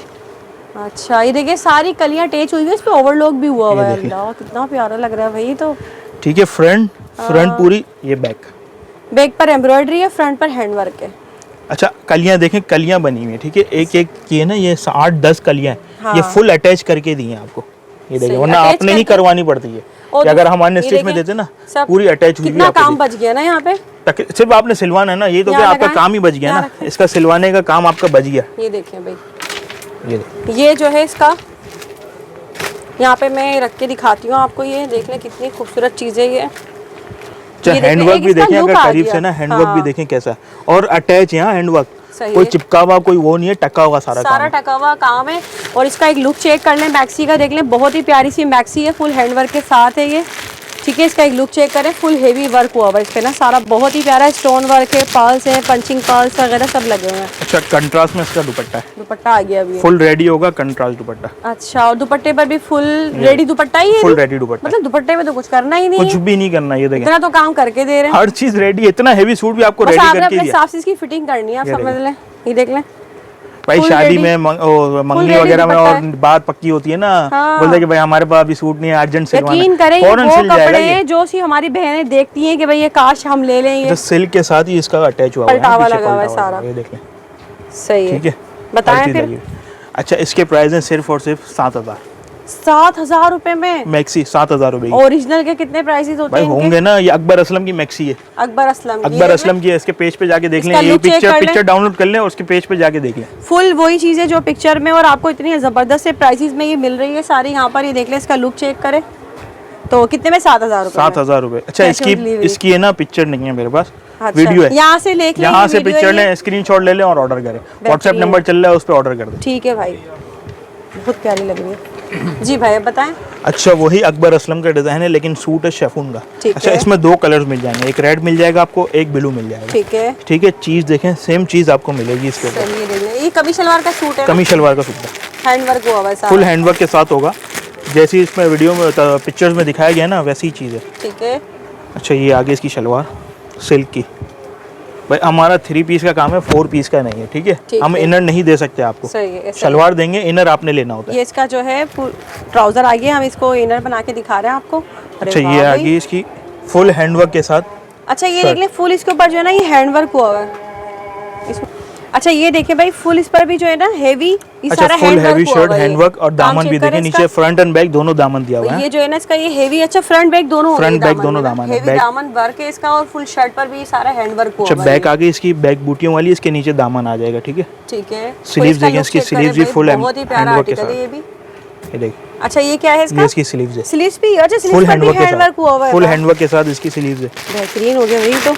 S1: अच्छा ये देखिए सारी कलियां अटैच हुई है, इस पे ओवरलॉक भी हुआ हुआ है, अल्लाह कितना प्यारा लग रहा है भाई। तो
S2: ठीक है, फ्रंट पूरी, ये बैक
S1: पर एम्ब्रॉयडरी है, फ्रंट पर हैंडवर्क है।
S2: अच्छा कलियां देखें, कलियां बनी हुई है, ठीक है, एक एक की है ना, ये 8-10 कलियां हैं, ये फुल अटैच करके दी हैं आपको, ये देखिए, वरना आपने ही करवानी पड़ती है, कि अगर हम अन्य स्टिच में देते ना पूरी अटैच हुई,
S1: कितना काम बच गया ना यहाँ पे,
S2: सिर्फ आपने सिलवाना है ना, ये तो क्या आपका काम ही बच गया ना, इसका सिलवाने का काम आपका बच गया।
S1: ये देखिए भाई, ये जो है इसका यहाँ पे मैं रख के दिखाती हूँ आपको, ये देख लें कितनी खूबसूरत चीजें ये।
S2: हैंडवर्क भी देखें अगर करीब से ना, हैंडवर्क भी देखें कैसा, और अटैच यहाँ हैंडवर्क, कोई चिपका हुआ कोई वो नहीं है, टका हुआ सारा
S1: टका हुआ काम है। और इसका एक लुक चेक कर लें मैक्सी का, देख लें बहुत ही प्यारी सी मैक्सी है, फुल हैंडवर्क के साथ है ये, ठीक है। इसका एक लुक चेक करें, फुल हेवी वर्क हुआ हुआ इस पे ना, सारा बहुत ही प्यारा स्टोन वर्क है, पर्ल्स है, पंचिंग पर्ल्स वगैरह सब लगे हुए हैं।
S2: अच्छा, कंट्रास्ट में इसका दुपट्टा है,
S1: दुपट्टा आ गया अभी,
S2: फुल रेडी होगा कंट्रास्ट दुपट्टा।
S1: अच्छा, और दुपट्टे पर भी फुल रेडी दुपट्टा ही है,
S2: फुल रेडी दुपट्टा,
S1: मतलब दुपट्टे में तो कुछ करना ही नहीं,
S2: कुछ भी नहीं करना, ये देखें
S1: इतना तो काम करके दे रहे हैं,
S2: हर चीज रेडी, इतना हेवी सूट भी आपको रेडी करके दिया।
S1: साफ सी इसकी फिटिंग करनी है, आप समझ लें, ये देख लें
S2: भाई, शादी में मंगनी वगैरह में और बात पक्की होती है ना, बोलते हैं कि भाई हमारे पास अभी सूट नहीं है, अर्जेंट सिलवाना है,
S1: यकीन करें
S2: फौरन सिल जाएगा ये।
S1: जो सी हमारी बहनें देखती हैं कि भाई ये काश हम ले लें, ये
S2: सिल्क के साथ ही इसका अटैच हुआ है,
S1: पलटावा लगा हुआ है सारा,
S2: ये देख लें,
S1: सही है,
S2: ठीक है।
S1: बताएं फिर।
S2: अच्छा, इसके प्राइस है सिर्फ और सिर्फ
S1: 7,000 रुपए में
S2: मैक्सी, 7,000 रुपए।
S1: ओरिजिनल के कितने प्राइसेस होते
S2: हैं? भाई होंगे ना, ये अकबर असलम की मैक्सी है, अकबर असलम की है, इसके पेज पे जाके देख लें, ये पिक्चर डाउनलोड कर लें और उसके पेज पे जाके देख लें, फुल
S1: वही चीज है जो पिक्चर में, और आपको इतनी जबरदस्त से प्राइसेस में ये मिल रही है सारी यहाँ पर, ये देख लें, इसका लुक चेक करें तो कितने में, 7,000 रुपए,
S2: 7,000 रुपए। अच्छा, इसकी है ना पिक्चर नहीं है मेरे पास,
S1: अच्छा,
S2: वीडियो है,
S1: यहाँ से लेके,
S2: यहाँ से पिक्चर लें, स्क्रीनशॉट ले लें और ऑर्डर करें, व्हाट्सएप नंबर चल रहा है उस पर ऑर्डर कर दें,
S1: ठीक है भाई, बहुत प्यारी लग रही है जी भाई, बताएं।
S2: अच्छा, वही अकबर असलम का डिजाइन है लेकिन सूट है शेफून का। अच्छा, इसमें 2 कलर्स मिल जाएंगे, एक रेड मिल जाएगा आपको, एक ब्लू मिल जाएगा,
S1: ठीक है,
S2: ठीक है। चीज देखें, सेम चीज आपको मिलेगी इसके ऊपर।
S1: ये कमी शलवार का सूट है,
S2: कमी शलवार का सूट है,
S1: हैंडवर्क हुआ है सारा,
S2: फुल हैंडवर्क के साथ होगा, जैसी इसमें वीडियो में पिक्चर्स में दिखाया गया ना वैसी ही चीज है,
S1: ठीक है।
S2: अच्छा, ये आगे इसकी शलवार सिल्क की, भाई हमारा 3 पीस का काम है, 4 पीस का नहीं है, ठीक है। हम इनर नहीं दे सकते आपको,
S1: सही है,
S2: शलवार देंगे, इनर आपने लेना होता है।
S1: ये इसका जो है ट्राउजर आगे, हम इसको इनर बना के दिखा रहे हैं आपको।
S2: अच्छा, ये आगे इसकी फुल हैंडवर्क के साथ।
S1: अच्छा, ये देख ले, फुल इसके ऊपर जो है ना ये हैंडवर्क हुआ हुआ है इसमें। अच्छा, ये देखिए भाई, फुल इस पर भी जो है ना हेवी, ये सारा
S2: फुल हेवी शर्ट हैंडवर्क, और दामन भी देखिए नीचे, फ्रंट एंड बैक दोनों दामन दिया हुआ है,
S1: ये जो है ना इसका ये हेवी, अच्छा फ्रंट बैक दोनों,
S2: फ्रंट बैक दोनों दामन है,
S1: दामन वर्क है इसका, और फुल शर्ट पर भी सारा हैंडवर्क हुआ है।
S2: अच्छा, बैक आगे इसकी बैक बूटियों वाली, इसके नीचे दामन आ जाएगा, ठीक है,
S1: ठीक है।
S2: स्लीव्स देखिए, इसकी स्लीव्स भी फुल
S1: बहुत ही प्यारा आर्टिकल है ये भी,
S2: ये देखिए।
S1: अच्छा, ये क्या है इसका?
S2: ये इसकी स्लीव्स है,
S1: स्लीव्स भी, अच्छा स्लीव्स पर भी हैंडवर्क हुआ हुआ है,
S2: फुल हैंडवर्क के साथ इसकी स्लीव्स है,
S1: बेहतरीन हो गया भाई। तो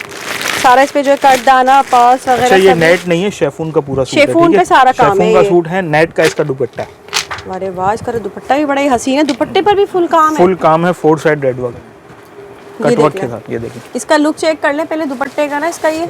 S1: सारा इस पे जो है कट दाना पर्स वगैरह।
S2: अच्छा, ये नेट नहीं है, शेफून का पूरा सूट है,
S1: शेफून पे सारा काम है,
S2: शेफून का सूट है, नेट का इसका दुपट्टा है।
S1: अरे वाह, इसका दुपट्टा भी बड़ा ही हसीन है, दुपट्टे पर भी फुल काम है,
S2: फुल काम है, 4 side red work, cut work के साथ, ये देखिए।
S1: इसका लुक चेक कर ले पहले दुपट्टे का ना, इसका ये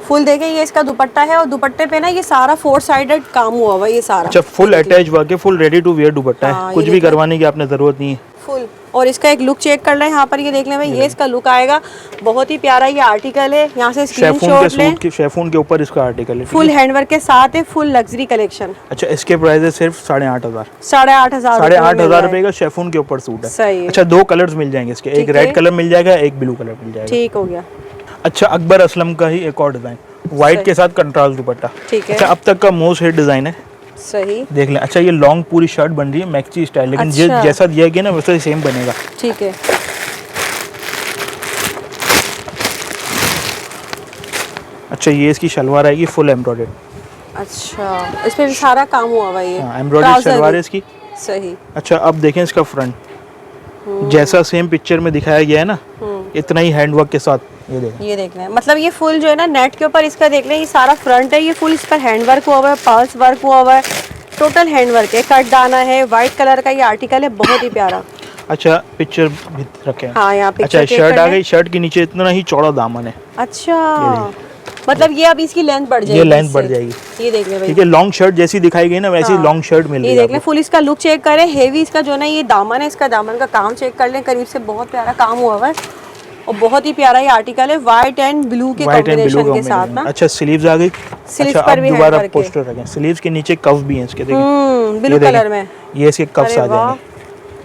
S1: फुल देखे, ये इसका दुपट्टा है, और दुपट्टे पे ना ये सारा 4 साइडेड काम हुआ हुआ ये सारा।
S2: अच्छा, फुल अटैच वर्क है, full ready to wear dupatta है, कुछ भी करवाने की आपने जरूरत नहीं है,
S1: फुल। और इसका एक लुक चेक कर रहे हैं यहाँ पर, ये देख लें भाई, ये इसका लुक आएगा, बहुत ही प्यारा ये आर्टिकल है, यहाँ से स्क्रीनशॉट लें,
S2: शेफून के ऊपर इसका आर्टिकल है,
S1: फुल हैंडवर्क के साथ है, फुल लग्जरी कलेक्शन।
S2: अच्छा, इसके प्राइस है सिर्फ 8,500,
S1: 8,500
S2: रुपए का शेफून के ऊपर सूट है,
S1: सही है।
S2: अच्छा, 2 कलर्स मिल जाएंगे इसके, एक रेड कलर मिल जाएगा, एक ब्लू कलर मिल जाएगा,
S1: ठीक हो गया।
S2: अच्छा, अकबर असलम का ही एक और डिजाइन, व्हाइट के साथ कंट्रास्ट दुपट्टा,
S1: ठीक है।
S2: अच्छा, अब तक का मोस्ट हिट डिजाइन है,
S1: सही
S2: देख लें। अच्छा, ये लॉन्ग पूरी शर्ट बन रही है मैक्सी स्टाइल, लेकिन अच्छा। जैसा दिया गया ना वैसा ही सेम बनेगा,
S1: ठीक है।
S2: अच्छा, ये इसकी शलवार आएगी फुल एम्ब्रॉयडर्ड,
S1: अच्छा, इस पे भी सारा काम हुआ हुआ ये,
S2: एम्ब्रॉयडर्ड शलवार है इसकी,
S1: सही।
S2: अच्छा, अब देखें इसका फ्रंट, जैसा सेम पिक्चर में दिखाया गया है ना, इतना ही हैंडवर्क के साथ, ये देख लें,
S1: मतलब ये फुल जो है ना नेट के ऊपर इसका देख लें, ये सारा फ्रंट है, ये फुल इस पर हैंडवर्क हुआ हुआ है, पर्ल्स वर्क हुआ हुआ है, टोटल हैंडवर्क है, कट दाना है, व्हाइट कलर का ये आर्टिकल है, बहुत ही प्यारा।
S2: अच्छा, पिक्चर भी रखे हैं,
S1: हाँ, यहाँ
S2: अच्छा, शर्ट आ गई, शर्ट के नीचे इतना ही चौड़ा दामन है,
S1: अच्छा, मतलब ये अब इसकी लेंथ बढ़ जाएगी,
S2: ये लेंथ बढ़ जाएगी,
S1: ये देख ले भाई,
S2: ठीक है। लॉन्ग शर्ट जैसी दिखाई गई ना वैसी लॉन्ग शर्ट मिल रही है,
S1: ये देख ले, फुल इसका लुक चेक करें, हेवी इसका जो ना ये दामन है, इसका दामन का काम चेक कर लें करीब से, बहुत प्यारा काम हुआ हुआ है, और बहुत ही प्यारा ये आर्टिकल है, व्हाइट एंड ब्लू के कॉम्बिनेशन के साथ ना।
S2: अच्छा, स्लीव्स आ गई,
S1: अच्छा, पर भी
S2: दोबारा पोस्टर रखें, स्लीव्स के नीचे कफ भी हैं इसके, देखिए
S1: ब्लू कलर में,
S2: ये इसके कफ्स आ जाएंगे,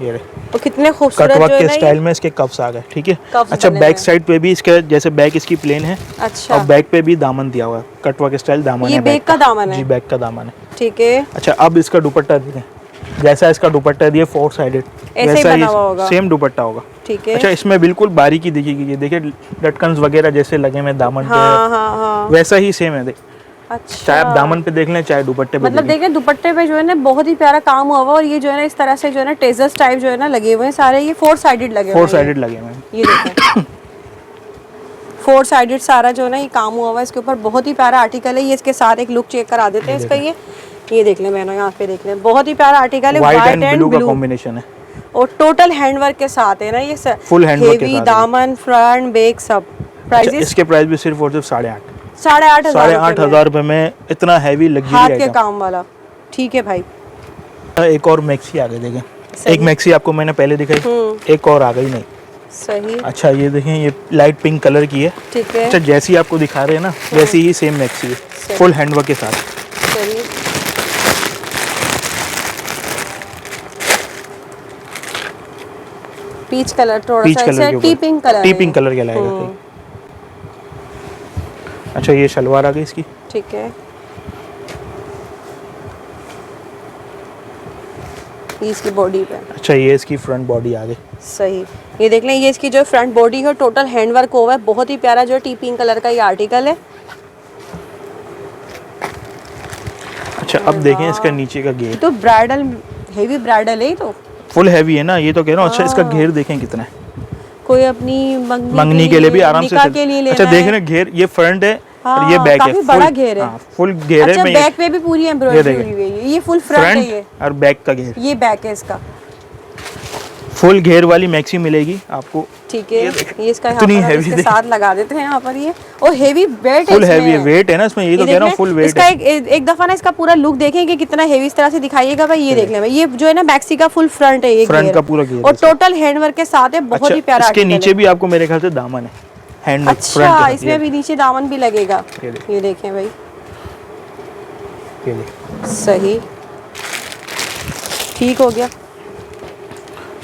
S2: ये
S1: और कितने खूबसूरत
S2: कटवर्क के स्टाइल में इसके कफ्स आ गए, ठीक है। अच्छा, बैक साइड पे भी इसके जैसे बैक इसकी प्लेन है,
S1: अच्छा,
S2: और बैक पे भी दामन दिया हुआ है, कटवर्क स्टाइल दामन है,
S1: ये बैक का दामन है,
S2: जी, बैक का दामन है,
S1: ठीक है।
S2: अच्छा, अब इसका दुपट्टा देखें, जैसा इसका दुपट्टा दिया 4 साइडेड, वैसा ही सेम दुपट्टा होगा,
S1: ठीक है।
S2: अच्छा, इसमें बिल्कुल बारीकी दिखेगी, ये देखिए लटकन्स वगैरह जैसे लगे हुए दामन पे, वैसा ही सेम है, देख
S1: अच्छा,
S2: चाहे आप दामन पे देख लें चाहे दुपट्टे पे
S1: मतलब देखें दुपट्टे पे जो है ना बहुत ही प्यारा काम हुआ हुआ, और ये जो है ना इस तरह से जो है ना टेजर्स टाइप जो है ना लगे हुए हैं सारे, ये 4 साइडेड लगे हुए हैं।
S2: 4 साइडेड लगे हुए हैं,
S1: ये देखें 4 साइडेड सारा जो है ना ये काम हुआ हुआ है इसके ऊपर, बहुत ही प्यारा आर्टिकल है ये। इसके साथ एक लुक चेक करा देते हैं इसका। ये देख लें मैंने यहाँ पे देख लें, बहुत ही प्यारा आर्टिकल है, व्हाइट एंड ब्लू
S2: कॉम्बिनेशन है,
S1: और टोटल हैंडवर्क के साथ है ना ये,
S2: फुल हैंडवर्क के साथ,
S1: दामन फ्रंट बैक सब। प्राइस
S2: इसके प्राइस भी सिर्फ और सिर्फ 8,500
S1: 8,500
S2: रुपए में इतना हैवी लग्जरी
S1: हाथ के काम वाला। ठीक है भाई,
S2: एक और मैक्सी आ गई देखें, एक मैक्सी आपको मैंने पहले दिखाई, एक और आ गई नहीं।
S1: सही।
S2: अच्छा ये देखें, ये लाइट पिंक कलर की है।
S1: ठीक है।
S2: अच्छा जैसी आपको दिखा रहे हैं ना वैसी ही सेम मैक्सी है, फुल हैंडवर्क के साथ।
S1: सही। पीच कलर, थोड़ा सा ऐसे T pink colour,
S2: T pink colour कहलाएगा। अच्छा ये शलवार आ गई इसकी।
S1: ठीक है, इसकी बॉडी पे।
S2: अच्छा ये इसकी फ्रंट बॉडी आ गई।
S1: सही। ये देख लें, ये इसकी जो फ्रंट बॉडी है टोटल हैंडवर्क हुआ है, बहुत ही प्यारा जो टी पिंक कलर का ये आर्टिकल है।
S2: अच्छा अब देखें इसका नीचे का घेर,
S1: तो ब्राइडल, हेवी ब्राइडल है तो
S2: फुल हैवी है ना, ये तो कह रहा हूँ। अच्छा इसका घेर देखें कितना है,
S1: कोई अपनी
S2: मंगनी के लिए भी आराम से
S1: के लिए
S2: अच्छा देख रहे घेर, ये फ्रंट है और ये बैक है,
S1: काफी बड़ा घेर है,
S2: फुल घेर है।
S1: अच्छा बैक पे भी पूरी एम्ब्रॉयडरी हुई है, ये फुल फ्रंट है ये,
S2: और बैक का घेर,
S1: ये बैक है इसका।
S2: फुल घेर वाली मैक्सी मिलेगी आपको।
S1: ठीक है, ये इसका यहाँ पर इसके साथ लगा देते हैं यहाँ पर ये, और हेवी वेट है,
S2: फुल हैवी वेट है ना इसमें, ये तो कह रहा हूँ फुल वेट
S1: इसका। एक दफा ना इसका पूरा लुक देखेंगे कितना हेवी इस तरह से दिखाइएगा भाई। ये देख लें भाई, ये जो है ना मैक्सी का फुल फ्रंट है, ये
S2: फ्रंट का पूरा घेर
S1: और टोटल हैंडवर्क के साथ है, बहुत ही प्यारा।
S2: इसके नीचे भी आपको मेरे ख्याल से दामन है, हैंडवर्क।
S1: अच्छा इसमें भी नीचे दामन भी लगेगा, ये देखें भाई। सही, ठीक हो गया।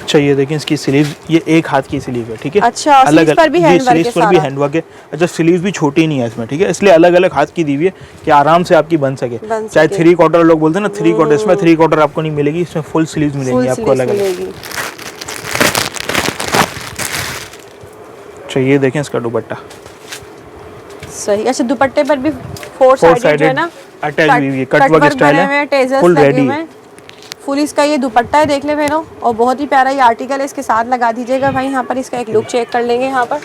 S2: अच्छा ये देखें इसकी स्लीव, ये एक हाथ की स्लीव है। ठीक है,
S1: अच्छा अलग पर भी
S2: हैंडवर्क है। अच्छा स्लीव भी छोटी नहीं है इसमें, ठीक है, इसलिए अलग अलग हाथ की दी हुई है कि आराम से आपकी बन सके। चाहे 3/4 लोग बोलते हैं ना 3/4, इसमें 3/4 आपको नहीं मिलेगी, इसमें फुल स्लीव मिलेगी आपको अलग अलग। अच्छा ये देखें इसका दुपट्टा।
S1: सही। अच्छा दुपट्टे पर भी 4 साइडेड है ना,
S2: अटैच हुई है, कट वर्क स्टाइल है, फुल रेडी है।
S1: फुल इसका ये दुपट्टा है देख ले बहनों, और बहुत ही प्यारा ये आर्टिकल है, इसके साथ लगा दीजिएगा भाई। यहाँ पर इसका एक लुक चेक कर लेंगे यहाँ पर,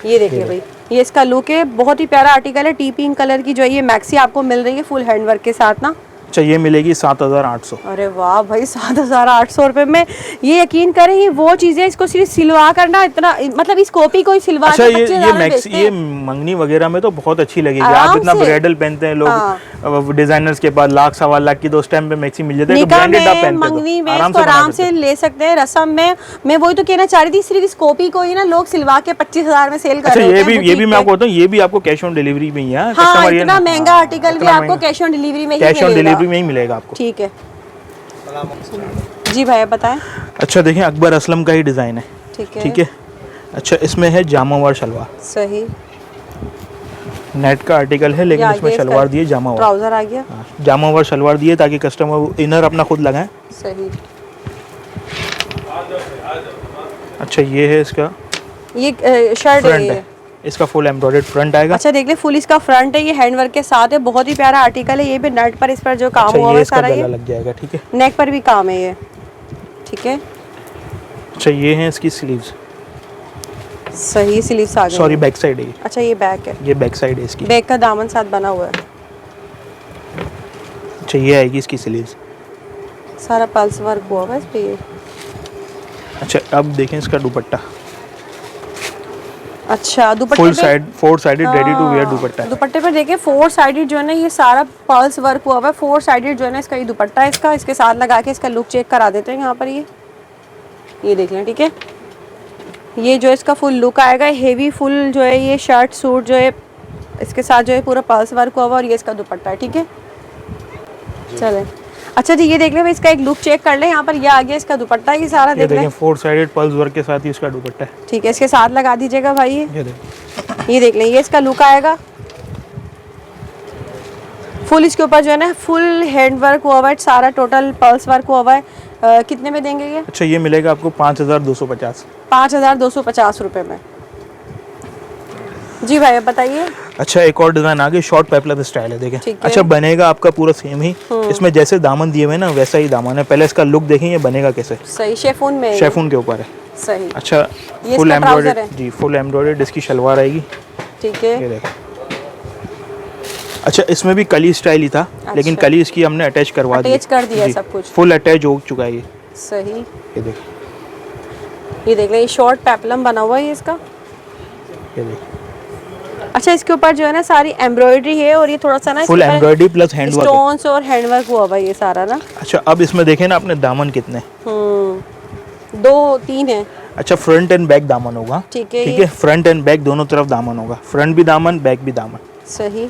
S1: ये देख ले भाई, ये इसका लुक है, बहुत ही प्यारा आर्टिकल है। टी पिंक कलर की जो है ये मैक्सी आपको मिल रही है फुल हैंडवर्क के साथ ना।
S2: अच्छा ये मिलेगी 7,800।
S1: अरे वाह भाई, 7,800 रुपए में ये यकीन करें, ये वो चीजें इसको सिर्फ सिलवा करना इतना, मतलब इस कॉपी को सिलवा
S2: अच्छा ये मंगनी वगैरह में तो बहुत अच्छी लगेगी। आप इतना ब्राइडल पहनते हैं लोग, डिजाइनर्स के पास लाख 1.25 लाख की, तो उस टाइम पे मैक्सी मिल जाते हैं, तो ब्रांडेड आप पहनते हैं,
S1: मंगनी में इसको आराम से ले सकते हैं। रस्म में मैं वही तो कहना चाह रही थी, सिर्फ इस कॉपी को ही ना लोग सिलवा के 25,000 में सेल कर रहे हैं।
S2: ये भी मैं आपको बताऊं, ये भी आपको कैश ऑन डिलीवरी में ही है।
S1: हाँ, इतना महंगा आर्टिकल भी आपको कैश ऑन डिलीवरी में ही
S2: मिलेगा आपको।
S1: ठीक है जी भैया बताएं।
S2: अच्छा देखें अकबर असलम का ही डिजाइन है। ठीक है। अच्छा इसमें है जामावार शलवार।
S1: सही,
S2: नेट का आर्टिकल है, लेकिन इसमें शलवार दिए जामावार,
S1: ट्राउजर आ गया,
S2: जामावार शलवार दिए ताकि कस्टमर इनर अपना खुद लगाएं।
S1: सही।
S2: अच्छा ये है इसका,
S1: ये शर्ट है,
S2: इसका फुल एम्ब्रॉयडर्ड फ्रंट आएगा।
S1: अच्छा देख ले, फुल इसका फ्रंट है, ये हैंडवर्क के साथ है, बहुत ही प्यारा आर्टिकल है। ये भी नेट पर इस पर जो काम हुआ है सारा, ये
S2: लग जाएगा। ठीक है,
S1: नेक पर भी काम है ये। ठीक है।
S2: अच्छा ये है इसकी स्लीव्स।
S1: सही, स्लीव्स आ गई,
S2: सॉरी बैक साइड है।
S1: अच्छा ये बैक है,
S2: ये बैक साइड है इसकी,
S1: बैक का दामन साथ बना हुआ है।
S2: अच्छा ये आएगी इसकी स्लीव्स,
S1: सारा पल्स वर्क हुआ है इस पे ये।
S2: अच्छा अब देखें इसका दुपट्टा।
S1: अच्छा दुपट्टे
S2: full side 4 sided ready to wear dupatta है।
S1: दुपट्टे पर देखिए 4 साइडेड जो है ना, ये सारा पर्ल्स वर्क हुआ हुआ है। 4 साइडेड जो है ना इसका ये दुपट्टा है इसका। इसके साथ लगा के इसका लुक चेक करा देते हैं यहाँ पर, ये देख लें। ठीक है, ये जो इसका फुल लुक आएगा, हेवी फुल जो है ये शर्ट सूट जो है इसके साथ जो है पूरा पर्ल्स वर्क हुआ हुआ, और ये इसका दुपट्टा है। ठीक है, चले। अच्छा जी ये देख ले भाई, इसका एक लुक चेक कर ले यहाँ पर, ये आ गया इसका दुपट्टा, ये सारा देख ले,
S2: 4 साइडेड पर्ल्स वर्क के साथ ही इसका दुपट्टा है।
S1: ठीक है, इसके साथ लगा दीजिएगा भाई। ये देख लें, ये इसका लुक आएगा फुल। इसके ऊपर जो है ना फुल हैंड वर्क हुआ हुआ है, सारा टोटल पर्ल्स वर्क हुआ हुआ है। कितने में देंगे ये?
S2: अच्छा ये मिलेगा आपको 5,250।
S1: 5,250 रुपए में। जी भाई बताइए।
S2: अच्छा एक और डिजाइन आ गई, शॉर्ट पेपलम स्टाइल है, देखें। अच्छा बनेगा आपका पूरा सेम ही, इसमें जैसे दामन दिए हुए ना वैसा ही दामन है। पहले इसका लुक देखें, ये बनेगा कैसे।
S1: सही, शेफून में,
S2: शेफून के ऊपर है।
S1: सही।
S2: अच्छा फुल एम्ब्रॉयडर्ड जी, फुल एम्ब्रॉयडर्ड इसकी शलवार आएगी।
S1: ठीक है,
S2: ये देखो। अच्छा इसमें भी कली स्टाइल ही था। अच्छा। लेकिन कली इसकी हमने अटैच करवा दी,
S1: अटैच कर दिया सब कुछ,
S2: फुल अटैच हो चुका है ये।
S1: सही।
S2: ये देखो,
S1: ये देख लें, शॉर्ट पेपलम बना हुआ है इसका।
S2: ये देखो।
S1: अच्छा इसके ऊपर जो है ना सारी एम्ब्रॉयडरी है और ये थोड़ा सा ना
S2: full embroidery plus handwork,
S1: stones और हैंडवर्क हुआ हुआ ये सारा ना।
S2: अच्छा अब इसमें देखें ना अपने दामन कितने,
S1: 2-3 है।
S2: अच्छा फ्रंट एंड बैक दामन होगा। ठीक है, फ्रंट एंड बैक दोनों तरफ दामन होगा, फ्रंट भी दामन बैक भी दामन।
S1: सही।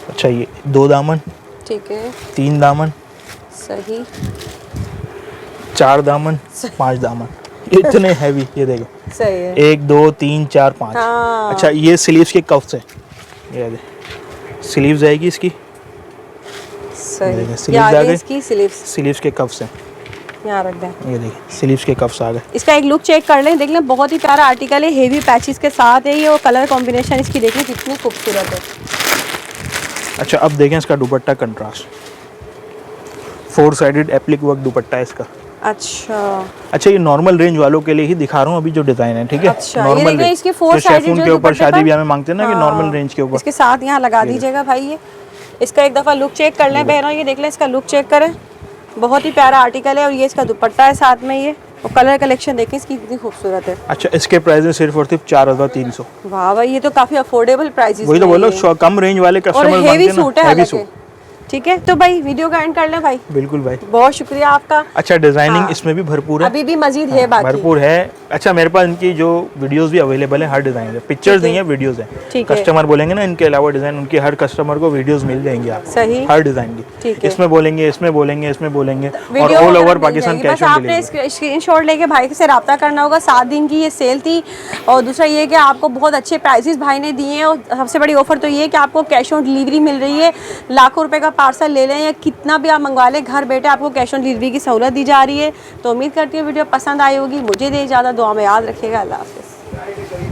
S2: अच्छा ये 2 दामन, ठीक है, 3 दामन,
S1: सही,
S2: 4 दामन, 5 दामन, इतने हैवी। ये देखो,
S1: सही है,
S2: 1 2 3 4 5। हाँ। अच्छा ये स्लीव्स के कफ्स है, ये देखो स्लीव्स आएगी इसकी।
S1: सही,
S2: स्लीव्स आ गए,
S1: इसकी स्लीव्स
S2: के कफ्स हैं,
S1: यहाँ रख दें।
S2: ये देखिए स्लीव्स के कफ्स आ गए।
S1: इसका एक लुक चेक कर लें, देख लें, बहुत ही प्यारा आर्टिकल है, हेवी पैचेस के साथ है ये, और कलर कॉम्बिनेशन इसकी देख लें कितनी खूबसूरत है।
S2: अच्छा अब देखें इसका दुपट्टा कंट्रास्ट, 4 साइडेड एप्लिक वर्क दुपट्टा है इसका। अच्छा ये नॉर्मल रेंज वालों के लिए ही दिखा रहा हूँ अभी जो डिजाइन है, ठीक है।
S1: अच्छा,
S2: नॉर्मल
S1: ये इसके 4 साइडेड
S2: के ऊपर शादी ब्याह में मांगते हैं ना कि नॉर्मल रेंज के ऊपर,
S1: इसके साथ यहाँ लगा दीजिएगा भाई। ये इसका एक दफ़ा लुक चेक कर लें बहनों, ये देख लें इसका लुक चेक करें, बहुत ही प्यारा आर्टिकल है। और ये इसका दुपट्टा है साथ में, ये और कलर कलेक्शन देखें इसकी कितनी खूबसूरत है।
S2: अच्छा इसके प्राइस सिर्फ और सिर्फ 4300।
S1: वाह भाई, ये तो काफी अफोर्डेबल प्राइसेस,
S2: वही तो बोलो, कम रेंज वाले कस्टमर
S1: और हेवी सूट है, हेवी सूट। ठीक है, तो भाई वीडियो का एंड कर लें भाई।
S2: बिल्कुल भाई,
S1: बहुत शुक्रिया आपका।
S2: अच्छा डिजाइनिंग इसमें भी भरपूर है,
S1: अभी भी मजीद है बाकी,
S2: भरपूर है। अच्छा मेरे पास इनकी जो वीडियोस भी अवेलेबल है, हर डिजाइन है, पिक्चर्स नहीं है वीडियोस है। कस्टमर बोलेंगे ना इनके अलावा डिजाइन, उनके हर कस्टमर को वीडियोस मिल जाएंगी आप, सही, हर डिजाइन की। इसमें बोलेंगे, इसमें बोलेंगे, इसमें बोलेंगे, और all over Pakistan cash on delivery.
S1: आपने स्क्रीनशॉट लेके भाई से रब्ता करना होगा। 7 दिन की ये सेल थी, और दूसरा ये कि आपको बहुत अच्छे प्राइसेस भाई ने दिए हैं, और सबसे बड़ी ऑफर तो ये कि आपको कैश ऑन डिलीवरी मिल रही है। लाखों रुपए का पार्सल ले लें या कितना भी आप मंगवा लें, घर बैठे आपको कैश ऑन डिलीवरी की सहूलत दी जा रही है। तो उम्मीद करती हूँ वीडियो पसंद आई होगी। मुझे दे इजाज़त, दुआ में याद रखिएगा। अल्लाह हाफ़िज़।